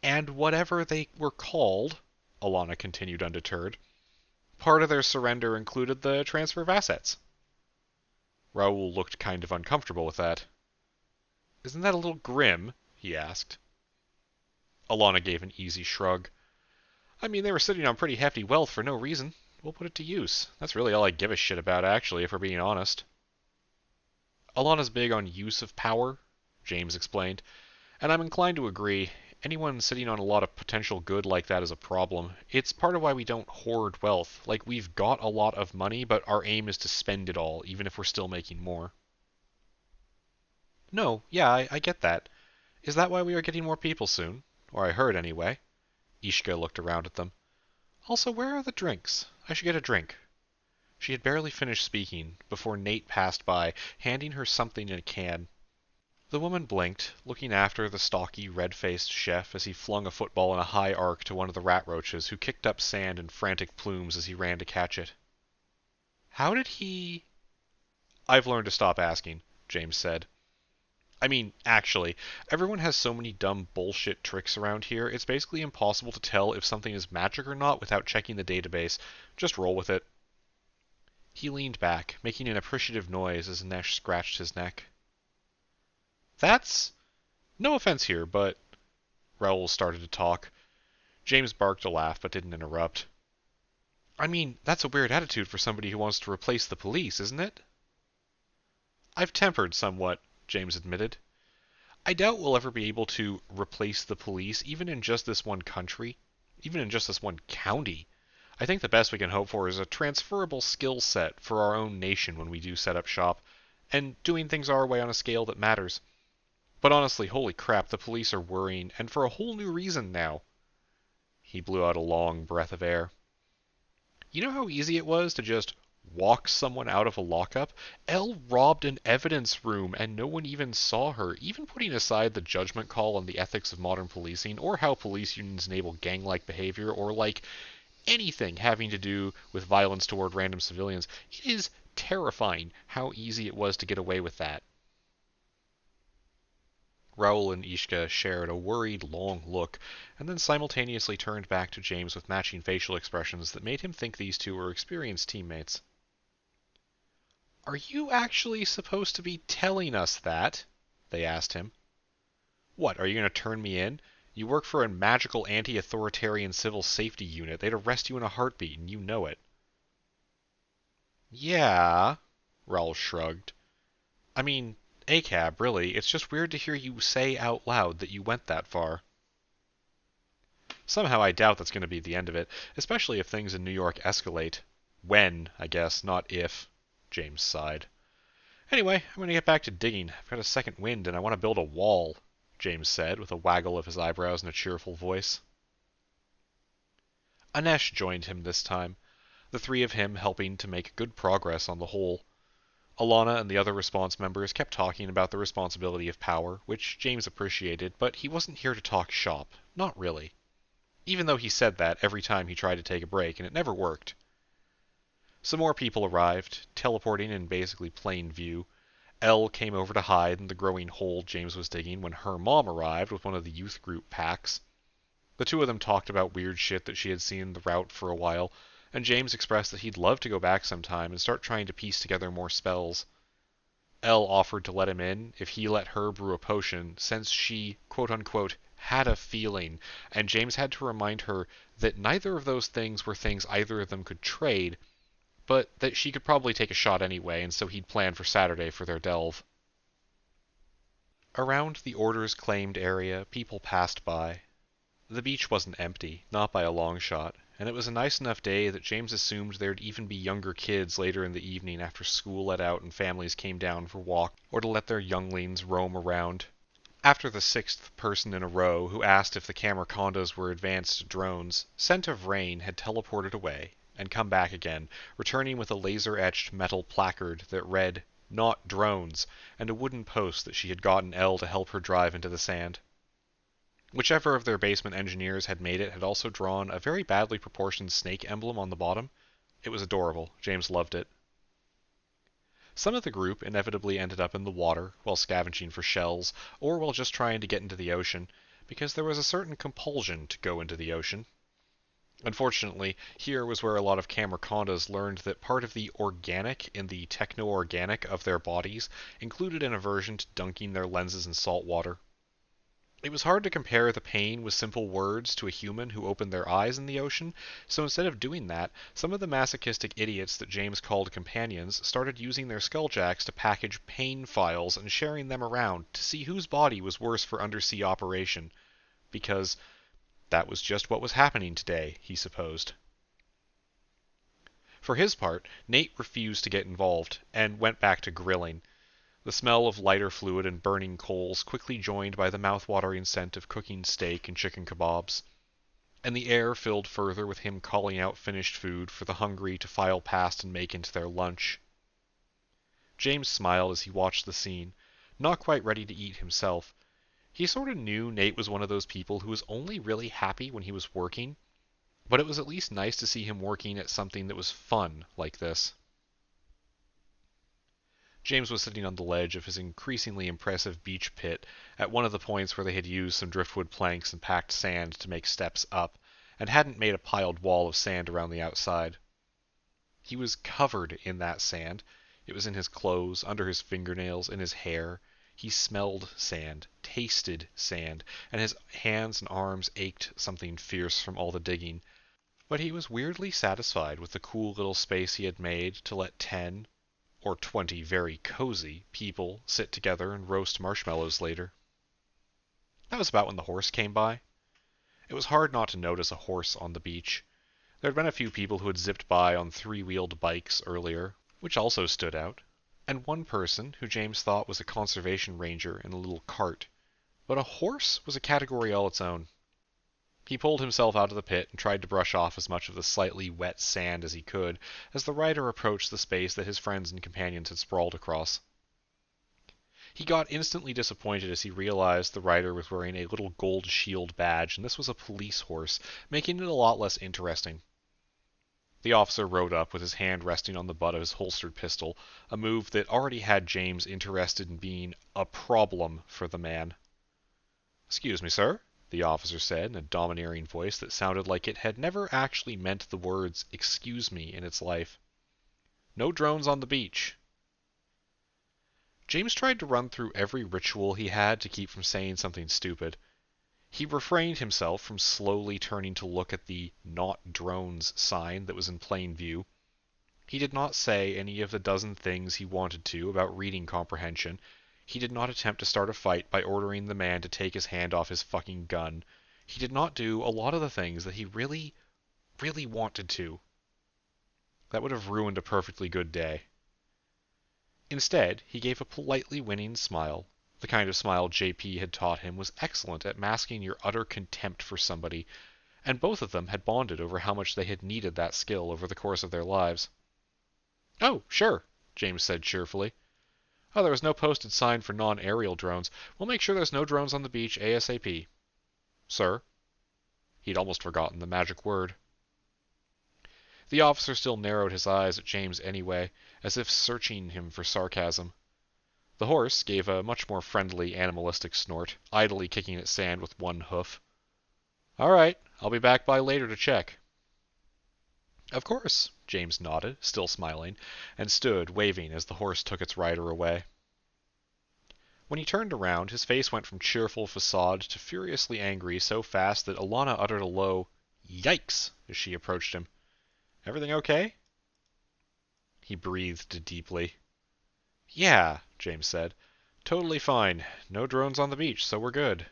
And whatever they were called, Alana continued undeterred. Part of their surrender included the transfer of assets. Raoul looked kind of uncomfortable with that. Isn't that a little grim? He asked. Alana gave an easy shrug. I mean, they were sitting on pretty hefty wealth for no reason. We'll put it to use. That's really all I give a shit about, actually, if we're being honest. Alana's big on use of power, James explained, and I'm inclined to agree. Anyone sitting on a lot of potential good like that is a problem. It's part of why we don't hoard wealth. Like, we've got a lot of money, but our aim is to spend it all, even if we're still making more. No, yeah, I get that. Is that why we are getting more people soon? Or I heard, anyway. Ishka looked around at them. Also, where are the drinks? I should get a drink. She had barely finished speaking before Nate passed by, handing her something in a can. The woman blinked, looking after the stocky, red-faced chef as he flung a football in a high arc to one of the rat roaches, who kicked up sand in frantic plumes as he ran to catch it. How did he... I've learned to stop asking, James said. I mean, actually, everyone has so many dumb bullshit tricks around here, it's basically impossible to tell if something is magic or not without checking the database. Just roll with it. He leaned back, making an appreciative noise as Nesh scratched his neck. That's... No offense here, but... Raoul started to talk. James barked a laugh, but didn't interrupt. I mean, that's a weird attitude for somebody who wants to replace the police, isn't it? I've tempered somewhat, James admitted. I doubt we'll ever be able to replace the police, even in just this one country, even in just this one county. I think the best we can hope for is a transferable skill set for our own nation when we do set up shop, and doing things our way on a scale that matters. But honestly, holy crap, the police are worrying, and for a whole new reason now. He blew out a long breath of air. You know how easy it was to just walk someone out of a lockup? Elle robbed an evidence room and no one even saw her, even putting aside the judgment call on the ethics of modern policing, or how police unions enable gang-like behavior, or like anything having to do with violence toward random civilians. It is terrifying how easy it was to get away with that. Raoul and Ishka shared a worried, long look, and then simultaneously turned back to James with matching facial expressions that made him think these two were experienced teammates. "Are you actually supposed to be telling us that?" they asked him. "What, are you going to turn me in? You work for a magical anti-authoritarian civil safety unit. They'd arrest you in a heartbeat, and you know it." "Yeah," Raoul shrugged. "I mean, ACAB, really. It's just weird to hear you say out loud that you went that far." "Somehow I doubt that's going to be the end of it, especially if things in New York escalate. When, I guess, not if," James sighed. "Anyway, I'm going to get back to digging. I've got a second wind and I want to build a wall," James said, with a waggle of his eyebrows and a cheerful voice. Anesh joined him this time, the three of him helping to make good progress on the whole. Alana and the other response members kept talking about the responsibility of power, which James appreciated, but he wasn't here to talk shop. Not really. Even though he said that every time he tried to take a break, and it never worked. Some more people arrived, teleporting in basically plain view. Elle came over to hide in the growing hole James was digging when her mom arrived with one of the youth group packs. The two of them talked about weird shit that she had seen the route for a while, and James expressed that he'd love to go back sometime and start trying to piece together more spells. Elle offered to let him in if he let her brew a potion, since she, quote-unquote, had a feeling, and James had to remind her that neither of those things were things either of them could trade, but that she could probably take a shot anyway, and so he'd planned for Saturday for their delve. Around the Order's claimed area, people passed by. The beach wasn't empty, not by a long shot, and it was a nice enough day that James assumed there'd even be younger kids later in the evening after school let out and families came down for walks or to let their younglings roam around. After the sixth person in a row who asked if the camera condos were advanced drones, Scent of Rain had teleported away and come back again, returning with a laser-etched metal placard that read, "Not drones," and a wooden post that she had gotten Elle to help her drive into the sand. Whichever of their basement engineers had made it had also drawn a very badly proportioned snake emblem on the bottom. It was adorable. James loved it. Some of the group inevitably ended up in the water while scavenging for shells, or while just trying to get into the ocean, because there was a certain compulsion to go into the ocean. Unfortunately, here was where a lot of Camercondas learned that part of the organic in the techno-organic of their bodies included an aversion to dunking their lenses in salt water. It was hard to compare the pain with simple words to a human who opened their eyes in the ocean, so instead of doing that, some of the masochistic idiots that James called companions started using their skulljacks to package pain files and sharing them around to see whose body was worse for undersea operation, because that was just what was happening today, he supposed. For his part, Nate refused to get involved, and went back to grilling. The smell of lighter fluid and burning coals quickly joined by the mouth-watering scent of cooking steak and chicken kebabs. And the air filled further with him calling out finished food for the hungry to file past and make into their lunch. James smiled as he watched the scene, not quite ready to eat himself. He sort of knew Nate was one of those people who was only really happy when he was working, but it was at least nice to see him working at something that was fun like this. James was sitting on the ledge of his increasingly impressive beach pit at one of the points where they had used some driftwood planks and packed sand to make steps up, and hadn't made a piled wall of sand around the outside. He was covered in that sand. It was in his clothes, under his fingernails, in his hair. He smelled sand, tasted sand, and his hands and arms ached something fierce from all the digging. But he was weirdly satisfied with the cool little space he had made to let 10, or 20 very cozy people sit together and roast marshmallows later. That was about when the horse came by. It was hard not to notice a horse on the beach. There had been a few people who had zipped by on three-wheeled bikes earlier, which also stood out, and one person who James thought was a conservation ranger in a little cart. But a horse was a category all its own. He pulled himself out of the pit and tried to brush off as much of the slightly wet sand as he could as the rider approached the space that his friends and companions had sprawled across. He got instantly disappointed as he realized the rider was wearing a little gold shield badge, and this was a police horse, making it a lot less interesting. The officer rode up with his hand resting on the butt of his holstered pistol, a move that already had James interested in being a problem for the man. "Excuse me, sir," the officer said in a domineering voice that sounded like it had never actually meant the words "excuse me" in its life. "No drones on the beach." James tried to run through every ritual he had to keep from saying something stupid. He refrained himself from slowly turning to look at the "Not Drones" sign that was in plain view. He did not say any of the dozen things he wanted to about reading comprehension. He did not attempt to start a fight by ordering the man to take his hand off his fucking gun. He did not do a lot of the things that he really, really wanted to. That would have ruined a perfectly good day. Instead, he gave a politely winning smile. The kind of smile JP had taught him was excellent at masking your utter contempt for somebody, and both of them had bonded over how much they had needed that skill over the course of their lives. "Oh, sure," James said cheerfully. "Oh, there was no posted sign for non-aerial drones. We'll make sure there's no drones on the beach ASAP. Sir." He'd almost forgotten the magic word. The officer still narrowed his eyes at James anyway, as if searching him for sarcasm. The horse gave a much more friendly, animalistic snort, idly kicking at sand with one hoof. "All right, I'll be back by later to check." "Of course," James nodded, still smiling, and stood, waving as the horse took its rider away. When he turned around, his face went from cheerful facade to furiously angry so fast that Alana uttered a low "Yikes!" as she approached him. "Everything okay?" He breathed deeply. "Yeah," James said. "Totally fine. No drones on the beach, so we're good."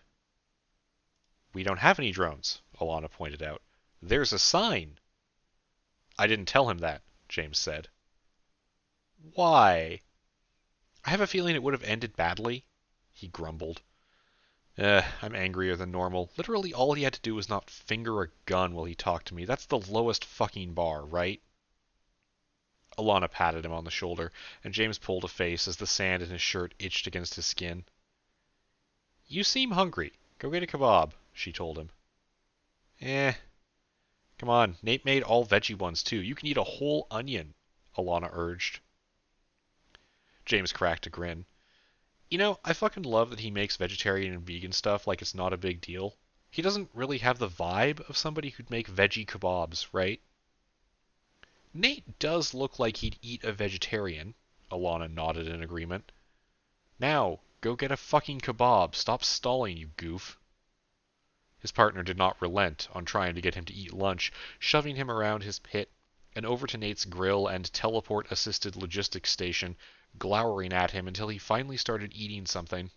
"We don't have any drones," Alana pointed out. "There's a sign." "I didn't tell him that," James said. "Why?" "I have a feeling it would have ended badly," he grumbled. I'm angrier than normal. Literally all he had to do was not finger a gun while he talked to me. That's the lowest fucking bar, right?" Alana patted him on the shoulder, and James pulled a face as the sand in his shirt itched against his skin. "You seem hungry. Go get a kebab," she told him. Come on, Nate made all veggie ones too. You can eat a whole onion," Alana urged. James cracked a grin. "You know, I fucking love that he makes vegetarian and vegan stuff like it's not a big deal. He doesn't really have the vibe of somebody who'd make veggie kebabs, right?" "Nate does look like he'd eat a vegetarian," Alana nodded in agreement. "Now, go get a fucking kebab. Stop stalling, you goof." His partner did not relent on trying to get him to eat lunch, shoving him around his pit and over to Nate's grill and teleport-assisted logistics station, glowering at him until he finally started eating something.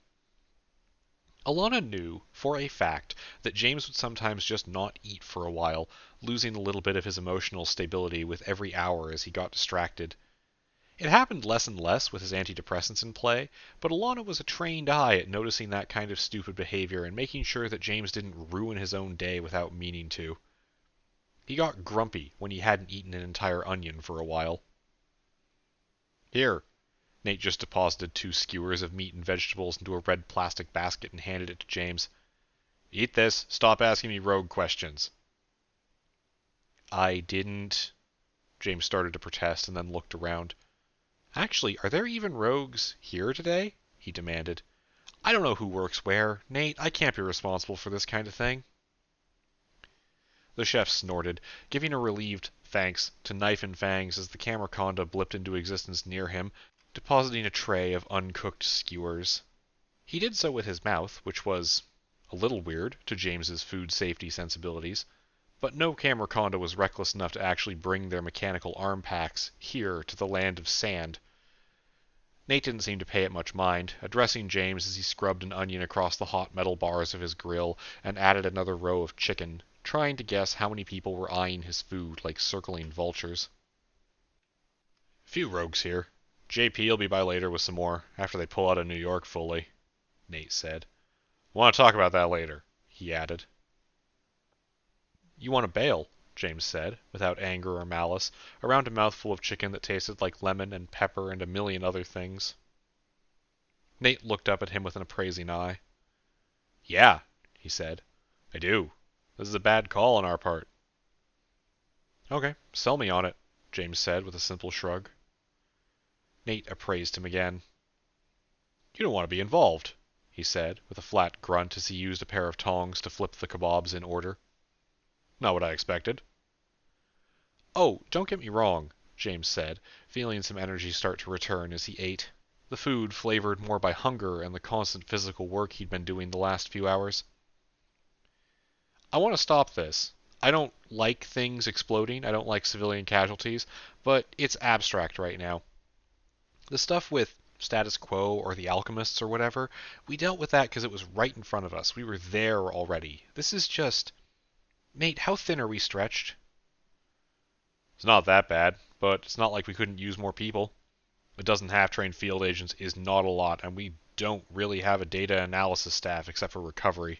Alana knew, for a fact, that James would sometimes just not eat for a while, losing a little bit of his emotional stability with every hour as he got distracted. It happened less and less with his antidepressants in play, but Alana was a trained eye at noticing that kind of stupid behavior and making sure that James didn't ruin his own day without meaning to. He got grumpy when he hadn't eaten an entire onion for a while. "Here." Nate just deposited 2 skewers of meat and vegetables into a red plastic basket and handed it to James. "Eat this. Stop asking me rogue questions." "I didn't..." James started to protest and then looked around. "Actually, are there even rogues here today?" he demanded. "I don't know who works where. Nate, I can't be responsible for this kind of thing." The chef snorted, giving a relieved thanks to Knife and Fangs as the Camerconda blipped into existence near him, depositing a tray of uncooked skewers. He did so with his mouth, which was a little weird to James's food safety sensibilities, but no Camerconda was reckless enough to actually bring their mechanical arm packs here to the land of sand. Nate didn't seem to pay it much mind, addressing James as he scrubbed an onion across the hot metal bars of his grill and added another row of chicken, trying to guess how many people were eyeing his food like circling vultures. "Few rogues here. JP'll be by later with some more, after they pull out of New York fully," Nate said. "Want to talk about that later," he added. You want to bail, James said, without anger or malice, around a mouthful of chicken that tasted like lemon and pepper and a million other things. Nate looked up at him with an appraising eye. Yeah, he said. I do. This is a bad call on our part. Okay, sell me on it, James said with a simple shrug. Nate appraised him again. You don't want to be involved, he said, with a flat grunt as he used a pair of tongs to flip the kebabs in order. Not what I expected. Oh, don't get me wrong, James said, feeling some energy start to return as he ate, the food flavored more by hunger and the constant physical work he'd been doing the last few hours. I want to stop this. I don't like things exploding, I don't like civilian casualties, but it's abstract right now. The stuff with status quo or the alchemists or whatever, we dealt with that because it was right in front of us. We were there already. This is just... Nate, how thin are we stretched? It's not that bad, but it's not like we couldn't use more people. A dozen half-trained field agents is not a lot, and we don't really have a data analysis staff except for recovery.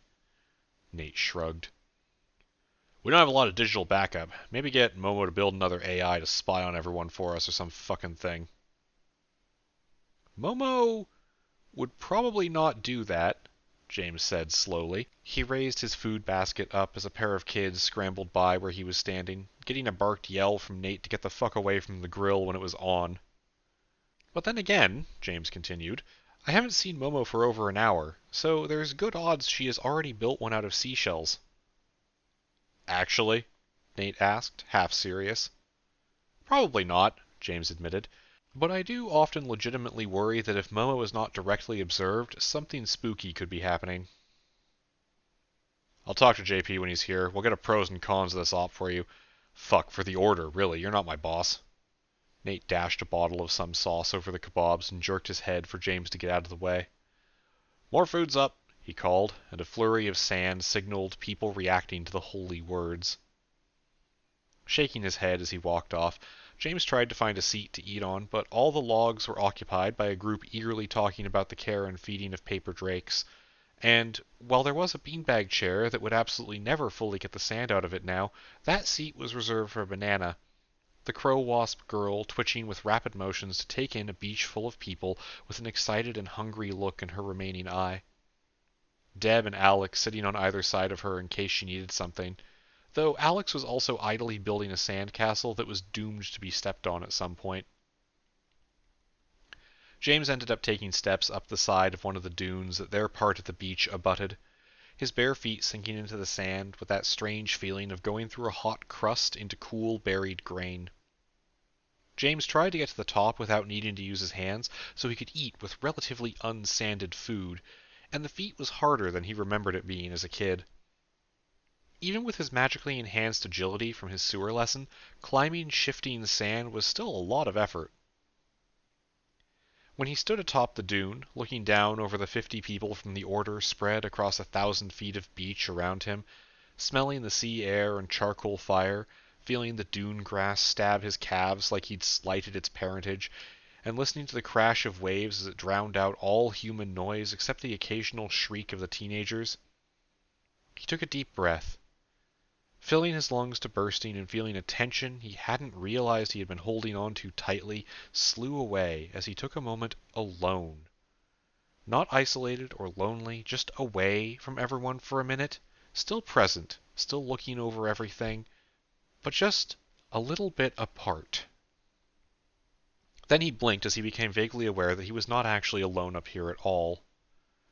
Nate shrugged. We don't have a lot of digital backup. Maybe get Momo to build another AI to spy on everyone for us or some fucking thing. Momo would probably not do that, James said slowly. He raised his food basket up as a pair of kids scrambled by where he was standing, getting a barked yell from Nate to get the fuck away from the grill when it was on. But then again, James continued, I haven't seen Momo for over an hour, so there's good odds she has already built one out of seashells. Actually? Nate asked, half serious. Probably not, James admitted, but I do often legitimately worry that if Momo is not directly observed, something spooky could be happening. I'll talk to JP when he's here. We'll get a pros and cons of this op for you. Fuck, for the order, really, you're not my boss. Nate dashed a bottle of some sauce over the kebabs and jerked his head for James to get out of the way. More food's up, he called, and a flurry of sand signaled people reacting to the holy words. Shaking his head as he walked off, James tried to find a seat to eat on, but all the logs were occupied by a group eagerly talking about the care and feeding of paper drakes, and, while there was a beanbag chair that would absolutely never fully get the sand out of it now, that seat was reserved for Banana, the crow-wasp girl twitching with rapid motions to take in a beach full of people with an excited and hungry look in her remaining eye. Deb and Alex sitting on either side of her in case she needed something, though Alex was also idly building a sandcastle that was doomed to be stepped on at some point. James ended up taking steps up the side of one of the dunes that their part of the beach abutted, his bare feet sinking into the sand with that strange feeling of going through a hot crust into cool, buried grain. James tried to get to the top without needing to use his hands so he could eat with relatively unsanded food, and the feat was harder than he remembered it being as a kid. Even with his magically enhanced agility from his sewer lesson, climbing shifting sand was still a lot of effort. When he stood atop the dune, looking down over the 50 people from the Order spread across 1,000 feet of beach around him, smelling the sea air and charcoal fire, feeling the dune grass stab his calves like he'd slighted its parentage, and listening to the crash of waves as it drowned out all human noise except the occasional shriek of the teenagers, he took a deep breath. Filling his lungs to bursting and feeling a tension he hadn't realized he had been holding on to tightly, slew away as he took a moment alone. Not isolated or lonely, just away from everyone for a minute, still present, still looking over everything, but just a little bit apart. Then he blinked as he became vaguely aware that he was not actually alone up here at all.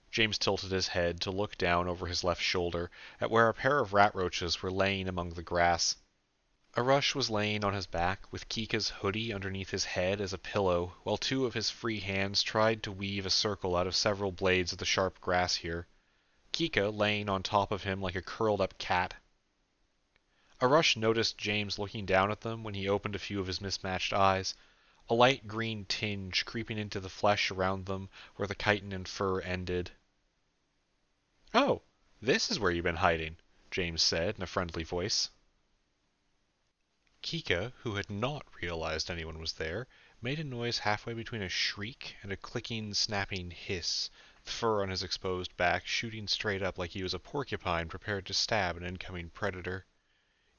James tilted his head to look down over his left shoulder at where a pair of rat roaches were laying among the grass. Arush was laying on his back with Kika's hoodie underneath his head as a pillow, while two of his free hands tried to weave a circle out of several blades of the sharp grass here, Kika laying on top of him like a curled-up cat. Arush noticed James looking down at them when he opened a few of his mismatched eyes, a light green tinge creeping into the flesh around them where the chitin and fur ended. "Oh, this is where you've been hiding," James said in a friendly voice. Kika, who had not realized anyone was there, made a noise halfway between a shriek and a clicking, snapping hiss, the fur on his exposed back shooting straight up like he was a porcupine prepared to stab an incoming predator.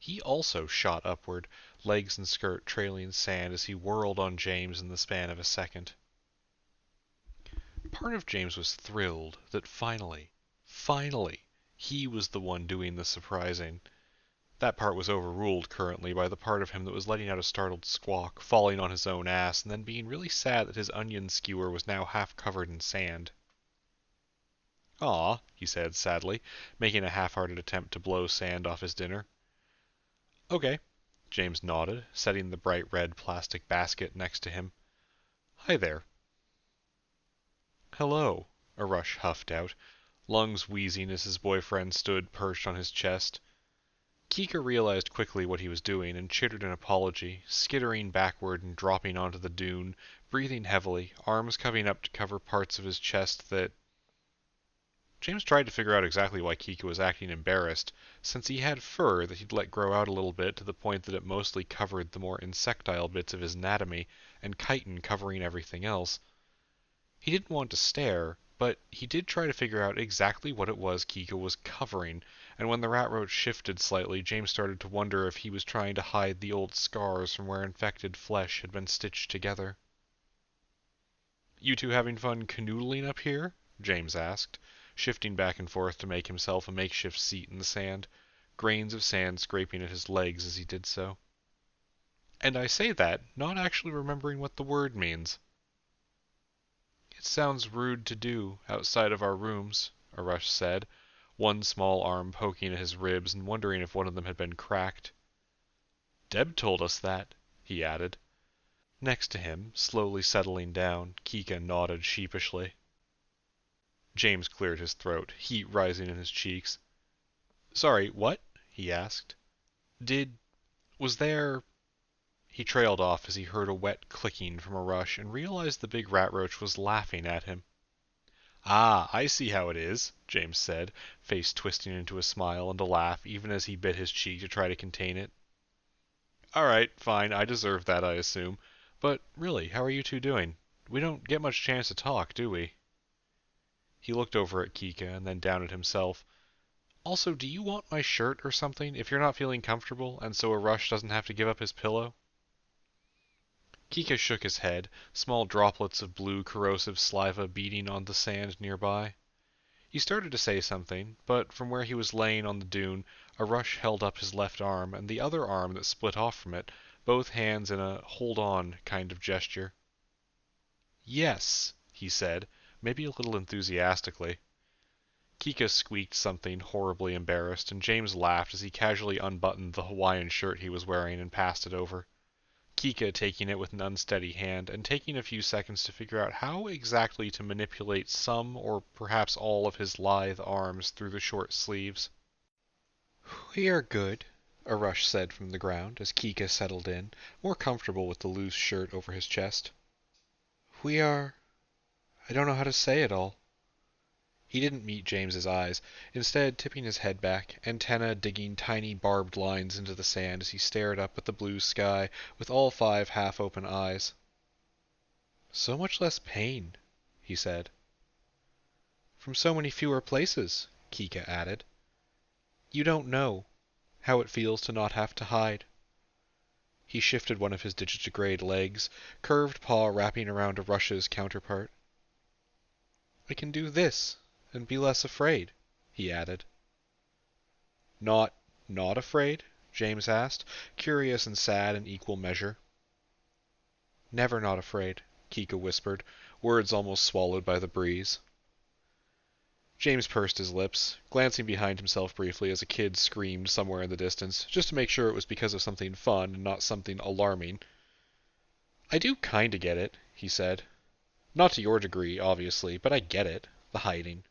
He also shot upward, legs and skirt trailing sand as he whirled on James in the span of a second. Part of James was thrilled that finally, he was the one doing the surprising. That part was overruled currently by the part of him that was letting out a startled squawk, falling on his own ass, and then being really sad that his onion skewer was now half covered in sand. "Aw," he said sadly, making a half-hearted attempt to blow sand off his dinner. "Okay," James nodded, setting the bright red plastic basket next to him. "Hi there." "Hello," Arush huffed out, lungs wheezing as his boyfriend stood perched on his chest. Kika realized quickly what he was doing and chittered an apology, skittering backward and dropping onto the dune, breathing heavily, arms coming up to cover parts of his chest that... James tried to figure out exactly why Kika was acting embarrassed, since he had fur that he'd let grow out a little bit to the point that it mostly covered the more insectile bits of his anatomy, and chitin covering everything else. He didn't want to stare, but he did try to figure out exactly what it was Kika was covering, and when the rat roach shifted slightly, James started to wonder if he was trying to hide the old scars from where infected flesh had been stitched together. "You two having fun canoodling up here?" James asked, shifting back and forth to make himself a makeshift seat in the sand, grains of sand scraping at his legs as he did so. And I say that, not actually remembering what the word means. "It sounds rude to do, outside of our rooms," Arush said, one small arm poking at his ribs and wondering if one of them had been cracked. "Deb told us that," he added. Next to him, slowly settling down, Kika nodded sheepishly. James cleared his throat, heat rising in his cheeks. "Sorry, what?" he asked. Was there... He trailed off as he heard a wet clicking from Arush and realized the big rat roach was laughing at him. "Ah, I see how it is," James said, face twisting into a smile and a laugh even as he bit his cheek to try to contain it. "Alright, fine, I deserve that, I assume. But really, how are you two doing? We don't get much chance to talk, do we?" He looked over at Kika and then down at himself. "Also, do you want my shirt or something if you're not feeling comfortable and so Arush doesn't have to give up his pillow?" Kika shook his head, small droplets of blue corrosive saliva beating on the sand nearby. He started to say something, but from where he was laying on the dune, Arush held up his left arm and the other arm that split off from it, both hands in a hold-on kind of gesture. "Yes," he said, maybe a little enthusiastically. Kika squeaked something horribly embarrassed, and James laughed as he casually unbuttoned the Hawaiian shirt he was wearing and passed it over. Kika taking it with an unsteady hand, and taking a few seconds to figure out how exactly to manipulate some or perhaps all of his lithe arms through the short sleeves. "We are good," Arush said from the ground as Kika settled in, more comfortable with the loose shirt over his chest. "We are... I don't know how to say it all." He didn't meet James's eyes, instead tipping his head back, antenna digging tiny barbed lines into the sand as he stared up at the blue sky with all 5 half-open eyes. "So much less pain," he said. "From so many fewer places," Kika added. "You don't know how it feels to not have to hide." He shifted one of his digitigrade legs, curved paw wrapping around Arush's counterpart. "I can do this and be less afraid," he added. Not afraid?" James asked, curious and sad in equal measure. "Never not afraid," Kika whispered, words almost swallowed by the breeze. James pursed his lips, glancing behind himself briefly as a kid screamed somewhere in the distance, just to make sure it was because of something fun and not something alarming. "I do kinda get it," he said. "Not to your degree, obviously, but I get it. The hiding."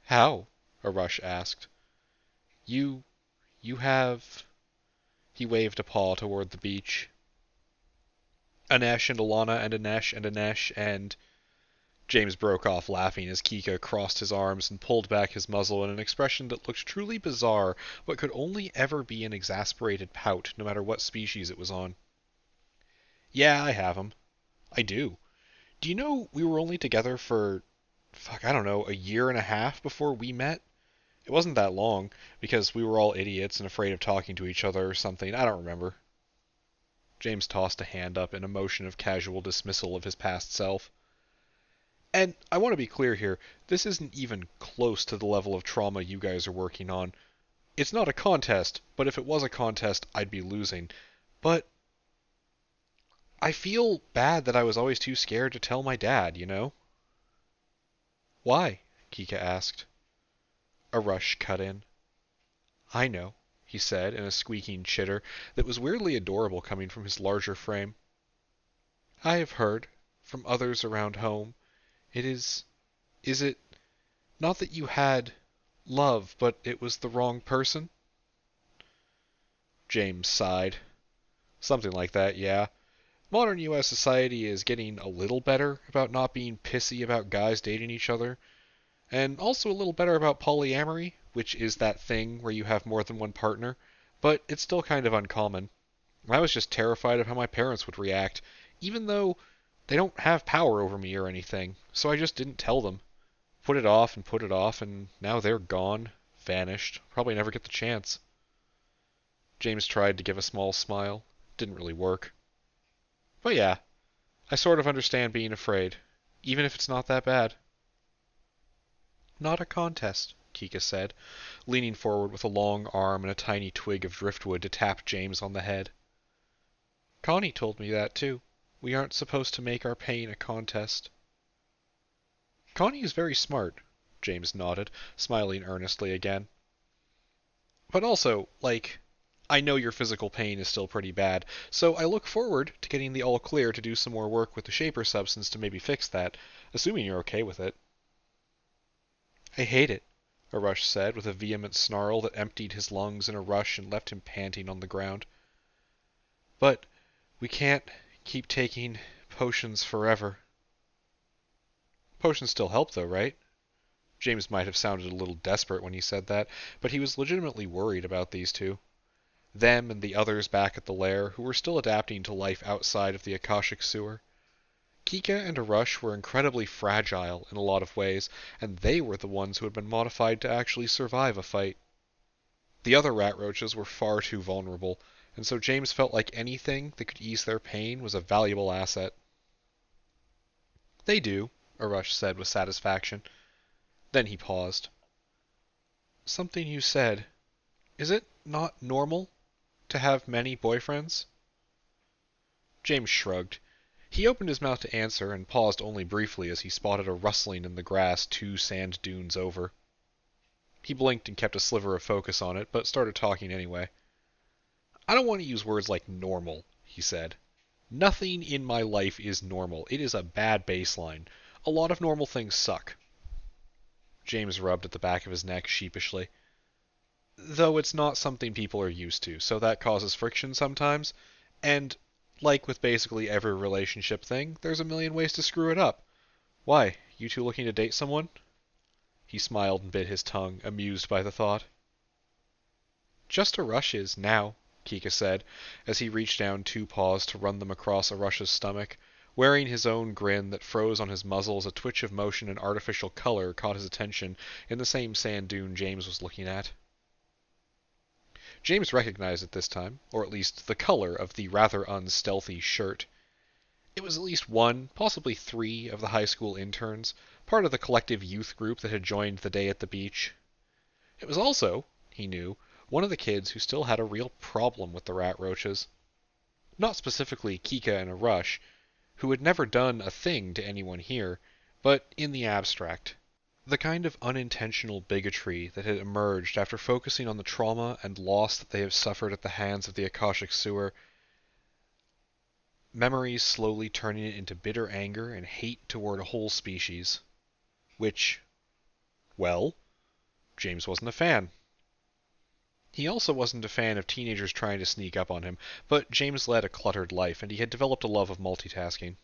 "How?" Arush asked. You have... He waved a paw toward the beach. "Anesh and Alana and Anesh and Anesh and..." James broke off laughing as Kika crossed his arms and pulled back his muzzle in an expression that looked truly bizarre, but could only ever be an exasperated pout, no matter what species it was on. "Yeah, I have 'em. I do. Do you know we were only together for... I don't know, a year and a half before we met? It wasn't that long, because we were all idiots and afraid of talking to each other or something. I don't remember. James tossed a hand up in a motion of casual dismissal of his past self. And I want to be clear here, this isn't even close to the level of trauma you guys are working on. It's not a contest, but if it was a contest, I'd be losing. But I feel bad that I was always too scared to tell my dad, you know? Why? Kika asked. A rush cut in. I know, he said in a squeaking chitter that was weirdly adorable coming from his larger frame. I have heard, from others around home, is it, not that you had love, but it was the wrong person? James sighed. Something like that, yeah. Modern U.S. society is getting a little better about not being pissy about guys dating each other, and also a little better about polyamory, which is that thing where you have more than one partner, but it's still kind of uncommon. I was just terrified of how my parents would react, even though they don't have power over me or anything, so I just didn't tell them. Put it off, and now they're gone, vanished, probably never get the chance. James tried to give a small smile. Didn't really work. But yeah, I sort of understand being afraid, even if it's not that bad. Not a contest, Kika said, leaning forward with a long arm and a tiny twig of driftwood to tap James on the head. Connie told me that too. We aren't supposed to make our pain a contest. Connie is very smart, James nodded, smiling earnestly again. But also, I know your physical pain is still pretty bad, so I look forward to getting the all clear to do some more work with the Shaper substance to maybe fix that, assuming you're okay with it. I hate it, Arush said with a vehement snarl that emptied his lungs in a rush and left him panting on the ground. But we can't keep taking potions forever. Potions still help though, right? James might have sounded a little desperate when he said that, but he was legitimately worried about these two. Them and the others back at the lair, who were still adapting to life outside of the Akashic sewer. Kika and Arush were incredibly fragile in a lot of ways, and they were the ones who had been modified to actually survive a fight. The other rat roaches were far too vulnerable, and so James felt like anything that could ease their pain was a valuable asset. They do, Arush said with satisfaction. Then he paused. Something you said. Is it not normal to have many boyfriends? James shrugged. He opened his mouth to answer and paused only briefly as he spotted a rustling in the grass 2 sand dunes over. He blinked and kept a sliver of focus on it, but started talking anyway. I don't want to use words like normal, he said. Nothing in my life is normal. It is a bad baseline. A lot of normal things suck. James rubbed at the back of his neck sheepishly. Though it's not something people are used to, so that causes friction sometimes, and, like with basically every relationship thing, there's a million ways to screw it up. Why, you two looking to date someone? He smiled and bit his tongue, amused by the thought. Just Arush is, now, Kika said, as he reached down 2 paws to run them across Arush's stomach, wearing his own grin that froze on his muzzle as a twitch of motion and artificial color caught his attention in the same sand dune James was looking at. James recognized it this time, or at least the color of the rather unstealthy shirt. It was at least 1, possibly 3, of the high school interns, part of the collective youth group that had joined the day at the beach. It was also, he knew, one of the kids who still had a real problem with the rat roaches. Not specifically Kika and Arush, who had never done a thing to anyone here, but in the abstract. The kind of unintentional bigotry that had emerged after focusing on the trauma and loss that they have suffered at the hands of the Akashic sewer, memories slowly turning it into bitter anger and hate toward a whole species. Which, well, James wasn't a fan. He also wasn't a fan of teenagers trying to sneak up on him, but James led a cluttered life, and he had developed a love of multitasking.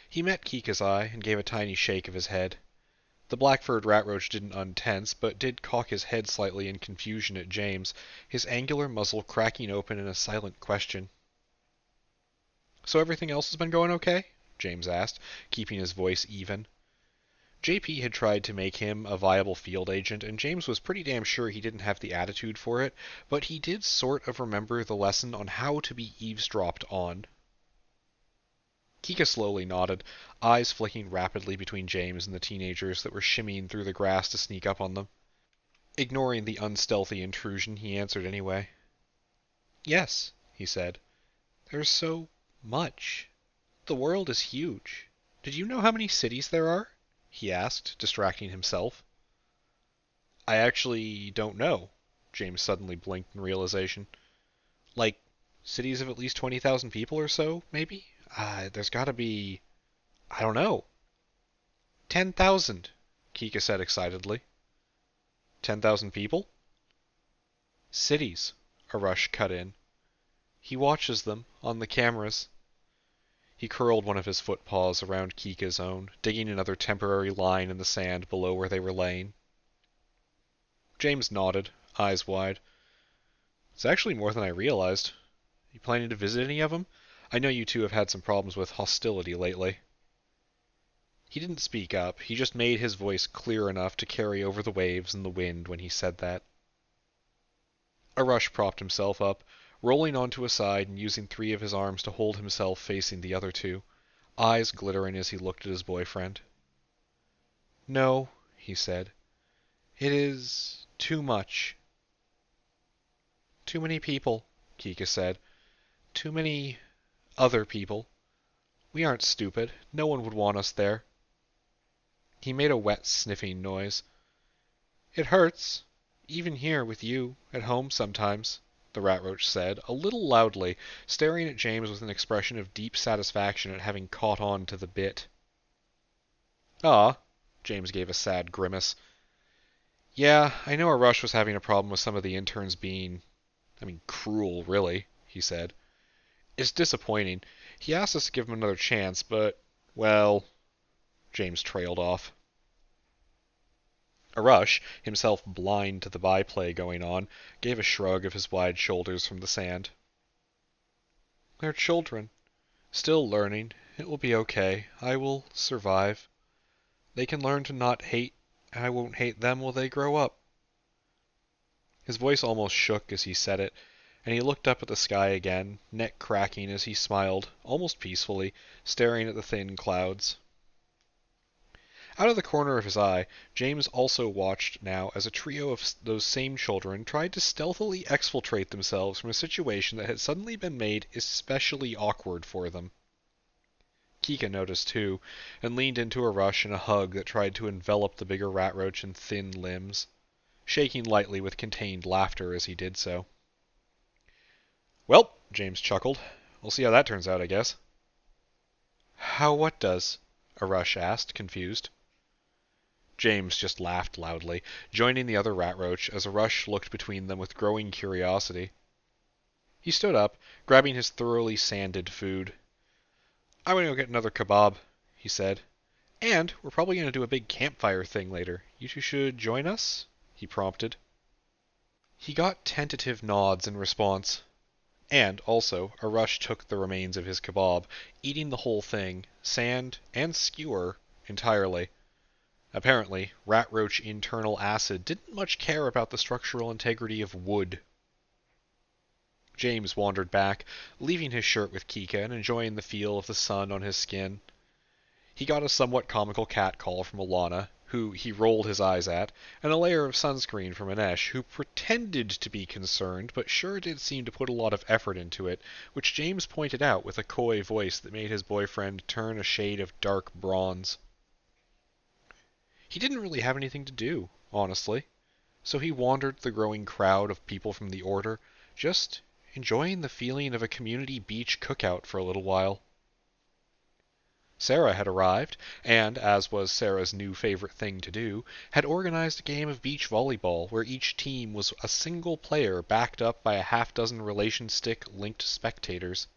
He met Kika's eye and gave a tiny shake of his head. The black-furred rat roach didn't untense, but did cock his head slightly in confusion at James, his angular muzzle cracking open in a silent question. So everything else has been going okay? James asked, keeping his voice even. JP had tried to make him a viable field agent, and James was pretty damn sure he didn't have the attitude for it, but he did sort of remember the lesson on how to be eavesdropped on. Kika slowly nodded, eyes flicking rapidly between James and the teenagers that were shimmying through the grass to sneak up on them. Ignoring the unstealthy intrusion, he answered anyway. Yes, he said. There's so much. The world is huge. Did you know how many cities there are? He asked, distracting himself. I actually don't know. James suddenly blinked in realization. Like, cities of at least 20,000 people or so, maybe? There's gotta be... I don't know. 10,000, Kika said excitedly. 10,000 people? Cities, Arush cut in. He watches them on the cameras. He curled one of his foot paws around Kika's own, digging another temporary line in the sand below where they were laying. James nodded, eyes wide. It's actually more than I realized. You planning to visit any of them? I know you two have had some problems with hostility lately. He didn't speak up, he just made his voice clear enough to carry over the waves and the wind when he said that. Arush propped himself up, rolling onto a side and using 3 of his arms to hold himself facing the other 2, eyes glittering as he looked at his boyfriend. No, he said. It is too much. Too many people, Kika said. Too many other people. We aren't stupid. No one would want us there. He made a wet sniffing noise. It hurts. Even here with you, at home sometimes, the rat roach said, a little loudly, staring at James with an expression of deep satisfaction at having caught on to the bit. Ah, James gave a sad grimace. Yeah, I know Arush was having a problem with some of the interns being, cruel, really, he said. It's disappointing. He asked us to give him another chance, but, well... James trailed off. Arush, himself blind to the byplay going on, gave a shrug of his wide shoulders from the sand. They're children. Still learning. It will be okay. I will survive. They can learn to not hate, and I won't hate them while they grow up. His voice almost shook as he said it, and he looked up at the sky again, neck cracking as he smiled, almost peacefully, staring at the thin clouds. Out of the corner of his eye, James also watched now as a trio of those same children tried to stealthily exfiltrate themselves from a situation that had suddenly been made especially awkward for them. Kika noticed too, and leaned into Arush in a hug that tried to envelop the bigger rat roach in thin limbs, shaking lightly with contained laughter as he did so. Well, James chuckled. We'll see how that turns out, I guess. How what does? Arush asked, confused. James just laughed loudly, joining the other rat roach as Arush looked between them with growing curiosity. He stood up, grabbing his thoroughly sanded food. I'm going to go get another kebab, he said. And we're probably going to do a big campfire thing later. You two should join us? He prompted. He got tentative nods in response. And, also, Arush took the remains of his kebab, eating the whole thing, sand and skewer, entirely. Apparently, rat roach internal acid didn't much care about the structural integrity of wood. James wandered back, leaving his shirt with Kika and enjoying the feel of the sun on his skin. He got a somewhat comical cat call from Alana, who he rolled his eyes at, and a layer of sunscreen from Anesh, who pretended to be concerned, but sure did seem to put a lot of effort into it, which James pointed out with a coy voice that made his boyfriend turn a shade of dark bronze. He didn't really have anything to do, honestly, so he wandered the growing crowd of people from the Order, just enjoying the feeling of a community beach cookout for a little while. Sarah had arrived, and, as was Sarah's new favorite thing to do, had organized a game of beach volleyball where each team was a single player backed up by a half-dozen relation stick-linked spectators.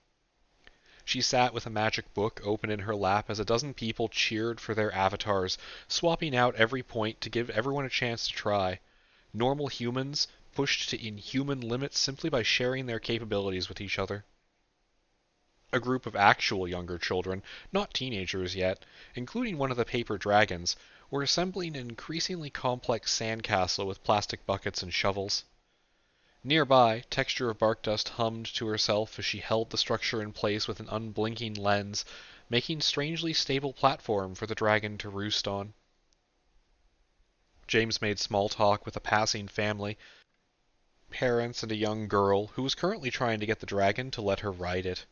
She sat with a magic book open in her lap as a dozen people cheered for their avatars, swapping out every point to give everyone a chance to try. Normal humans pushed to inhuman limits simply by sharing their capabilities with each other. A group of actual younger children, not teenagers yet, including one of the paper dragons, were assembling an increasingly complex sandcastle with plastic buckets and shovels. Nearby, Texture of Bark Dust hummed to herself as she held the structure in place with an unblinking lens, making strangely stable platform for the dragon to roost on. James made small talk with a passing family, parents and a young girl who was currently trying to get the dragon to let her ride it.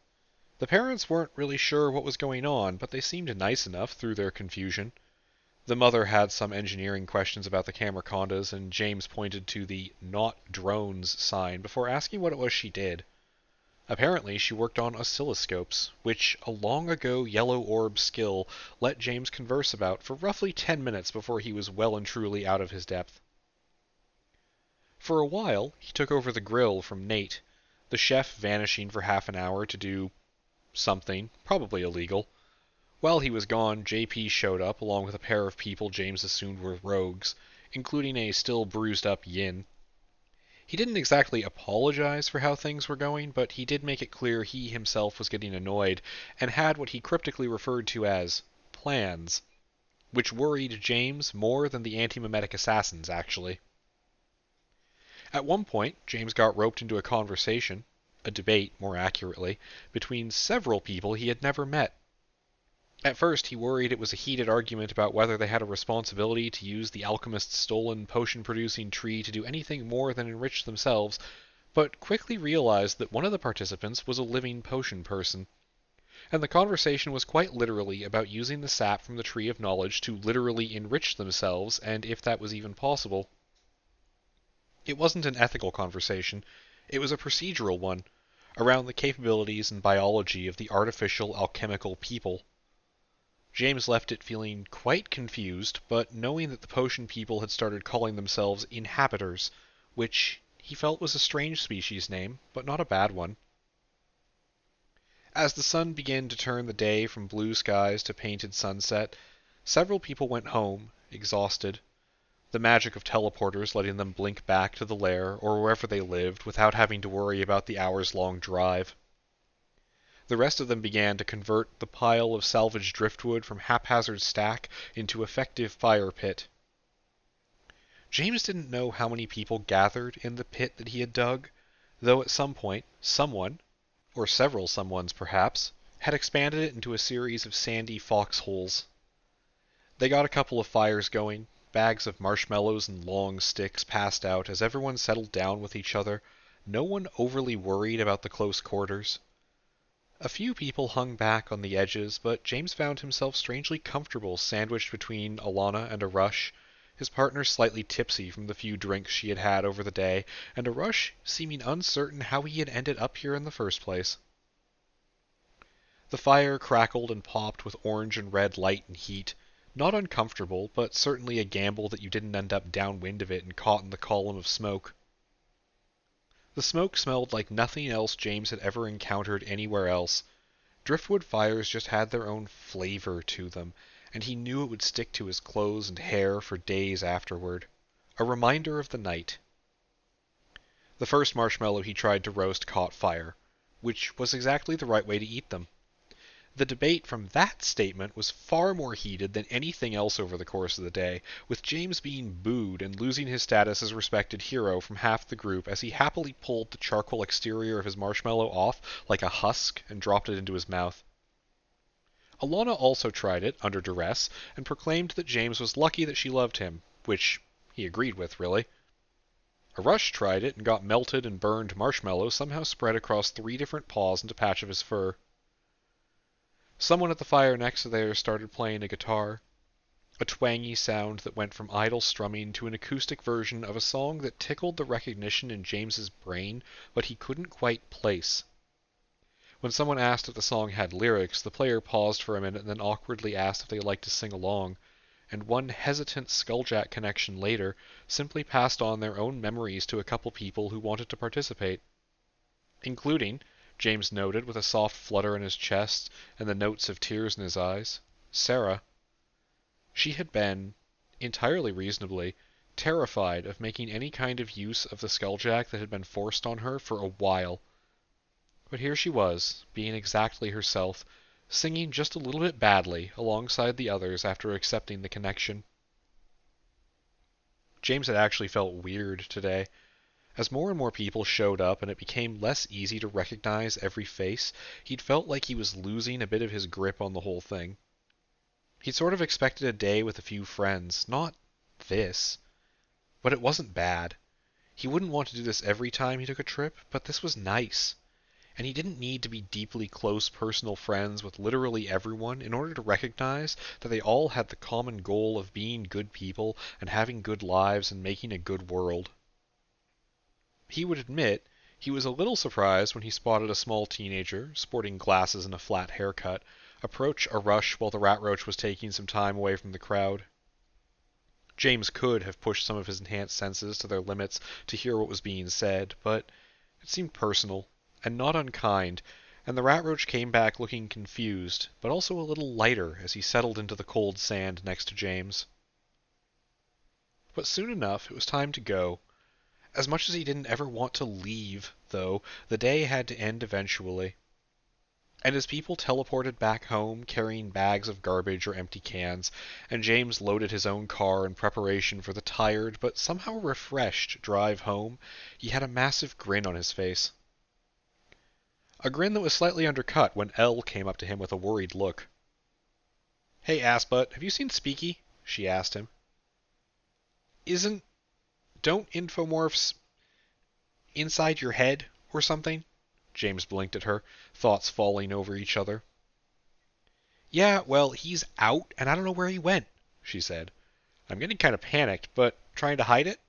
The parents weren't really sure what was going on, but they seemed nice enough through their confusion. The mother had some engineering questions about the Camercondas, and James pointed to the "not drones" sign before asking what it was she did. Apparently, she worked on oscilloscopes, which a long-ago yellow orb skill let James converse about for roughly 10 minutes before he was well and truly out of his depth. For a while, he took over the grill from Nate, the chef vanishing for half an hour to do something, probably illegal. While he was gone, JP showed up along with a pair of people James assumed were rogues, including a still bruised up Yin. He didn't exactly apologize for how things were going, but he did make it clear he himself was getting annoyed and had what he cryptically referred to as plans, which worried James more than the anti-memetic assassins, actually. At one point, James got roped into a conversation, a debate, more accurately, between several people he had never met. At first, he worried it was a heated argument about whether they had a responsibility to use the alchemist's stolen potion-producing tree to do anything more than enrich themselves, but quickly realized that one of the participants was a living potion person, and the conversation was quite literally about using the sap from the Tree of Knowledge to literally enrich themselves, and if that was even possible. It wasn't an ethical conversation, it was a procedural one, around the capabilities and biology of the artificial alchemical people. James left it feeling quite confused, but knowing that the potion people had started calling themselves inhabitors, which he felt was a strange species name, but not a bad one. As the sun began to turn the day from blue skies to painted sunset, several people went home, exhausted, the magic of teleporters letting them blink back to the lair or wherever they lived without having to worry about the hours-long drive. The rest of them began to convert the pile of salvaged driftwood from haphazard stack into effective fire pit. James didn't know how many people gathered in the pit that he had dug, though at some point, someone, or several someones perhaps, had expanded it into a series of sandy foxholes. They got a couple of fires going, bags of marshmallows and long sticks passed out as everyone settled down with each other, no one overly worried about the close quarters. A few people hung back on the edges, but James found himself strangely comfortable sandwiched between Alana and Arush, his partner slightly tipsy from the few drinks she had had over the day, and Arush seeming uncertain how he had ended up here in the first place. The fire crackled and popped with orange and red light and heat, not uncomfortable, but certainly a gamble that you didn't end up downwind of it and caught in the column of smoke. The smoke smelled like nothing else James had ever encountered anywhere else. Driftwood fires just had their own flavor to them, and he knew it would stick to his clothes and hair for days afterward. A reminder of the night. The first marshmallow he tried to roast caught fire, which was exactly the right way to eat them. The debate from that statement was far more heated than anything else over the course of the day, with James being booed and losing his status as respected hero from half the group as he happily pulled the charcoal exterior of his marshmallow off like a husk and dropped it into his mouth. Alana also tried it, under duress, and proclaimed that James was lucky that she loved him, which he agreed with, really. Arush tried it and got melted and burned marshmallow somehow spread across 3 different paws and a patch of his fur. Someone at the fire next to theirs started playing a guitar, a twangy sound that went from idle strumming to an acoustic version of a song that tickled the recognition in James's brain, but he couldn't quite place. When someone asked if the song had lyrics, the player paused for a minute and then awkwardly asked if they'd like to sing along, and one hesitant Skulljack connection later simply passed on their own memories to a couple people who wanted to participate, including, James noted with a soft flutter in his chest and the notes of tears in his eyes, Sarah. She had been, entirely reasonably, terrified of making any kind of use of the Skulljack that had been forced on her for a while. But here she was, being exactly herself, singing just a little bit badly alongside the others after accepting the connection. James had actually felt weird today. As more and more people showed up and it became less easy to recognize every face, he'd felt like he was losing a bit of his grip on the whole thing. He'd sort of expected a day with a few friends, not this. But it wasn't bad. He wouldn't want to do this every time he took a trip, but this was nice. And he didn't need to be deeply close personal friends with literally everyone in order to recognize that they all had the common goal of being good people and having good lives and making a good world. He would admit he was a little surprised when he spotted a small teenager, sporting glasses and a flat haircut, approach a rush while the rat roach was taking some time away from the crowd. James could have pushed some of his enhanced senses to their limits to hear what was being said, but it seemed personal and not unkind, and the rat roach came back looking confused, but also a little lighter as he settled into the cold sand next to James. But soon enough it was time to go. As much as he didn't ever want to leave, though, the day had to end eventually. And as people teleported back home, carrying bags of garbage or empty cans, and James loaded his own car in preparation for the tired but somehow refreshed drive home, he had a massive grin on his face. A grin that was slightly undercut when Elle came up to him with a worried look. "Hey, assbutt, have you seen Speaky?" she asked him. Don't infomorphs inside your head or something?" James blinked at her, thoughts falling over each other. "Yeah, well, he's out, and I don't know where he went," she said. "I'm getting kind of panicked, but trying to hide it?"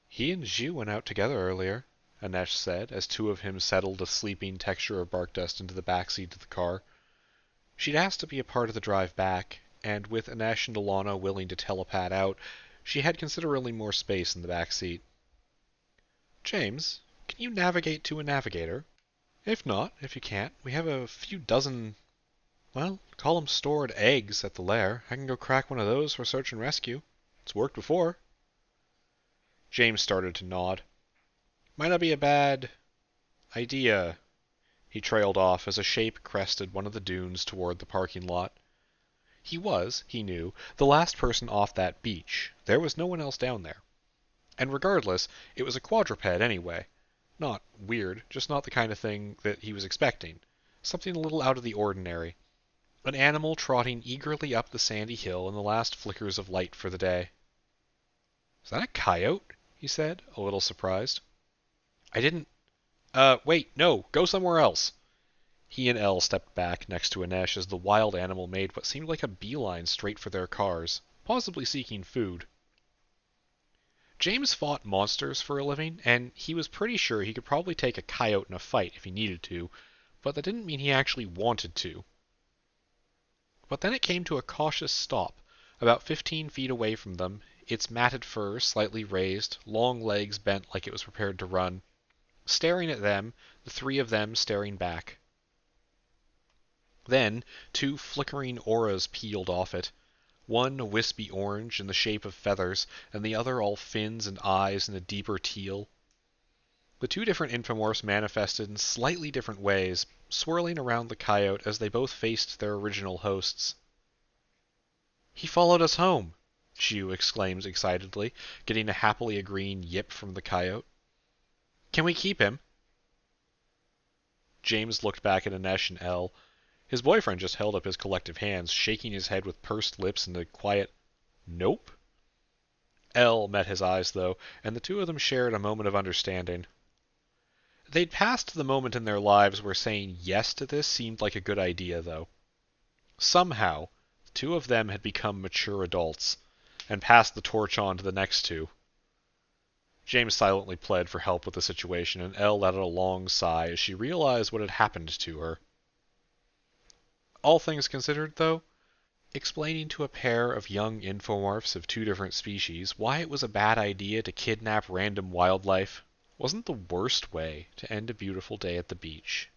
"He and Zhu went out together earlier," Anesh said, as two of him settled a sleeping texture of bark dust into the back seat of the car. She'd asked to be a part of the drive back, and with Anesh and Alana willing to telepath out, she had considerably more space in the back seat. "James, can you navigate to a navigator? If you can't, we have a few dozen, well, call 'em stored eggs at the lair. I can go crack one of those for search and rescue. It's worked before." James started to nod. "Might not be a bad idea." He trailed off as a shape crested one of the dunes toward the parking lot. He was, he knew, the last person off that beach. There was no one else down there. And regardless, it was a quadruped anyway. Not weird, just not the kind of thing that he was expecting. Something a little out of the ordinary. An animal trotting eagerly up the sandy hill in the last flickers of light for the day. "Is that a coyote?" he said, a little surprised. "I didn't... wait, no, go somewhere else." He and Elle stepped back next to Anesh as the wild animal made what seemed like a beeline straight for their cars, possibly seeking food. James fought monsters for a living, and he was pretty sure he could probably take a coyote in a fight if he needed to, but that didn't mean he actually wanted to. But then it came to a cautious stop, about 15 feet away from them, its matted fur slightly raised, long legs bent like it was prepared to run. Staring at them, the three of them staring back. Then, two flickering auras peeled off it. One a wispy orange in the shape of feathers, and the other all fins and eyes in a deeper teal. The two different infomorphs manifested in slightly different ways, swirling around the coyote as they both faced their original hosts. "He followed us home!" Zhu exclaimed excitedly, getting a happily agreeing yip from the coyote. "Can we keep him?" James looked back at Anesh and Elle. His boyfriend just held up his collective hands, shaking his head with pursed lips and a quiet, "Nope." Elle met his eyes, though, and the two of them shared a moment of understanding. They'd passed the moment in their lives where saying yes to this seemed like a good idea, though. Somehow, the two of them had become mature adults, and passed the torch on to the next two. James silently pled for help with the situation, and Elle let out a long sigh as she realized what had happened to her. All things considered, though, explaining to a pair of young infomorphs of two different species why it was a bad idea to kidnap random wildlife wasn't the worst way to end a beautiful day at the beach.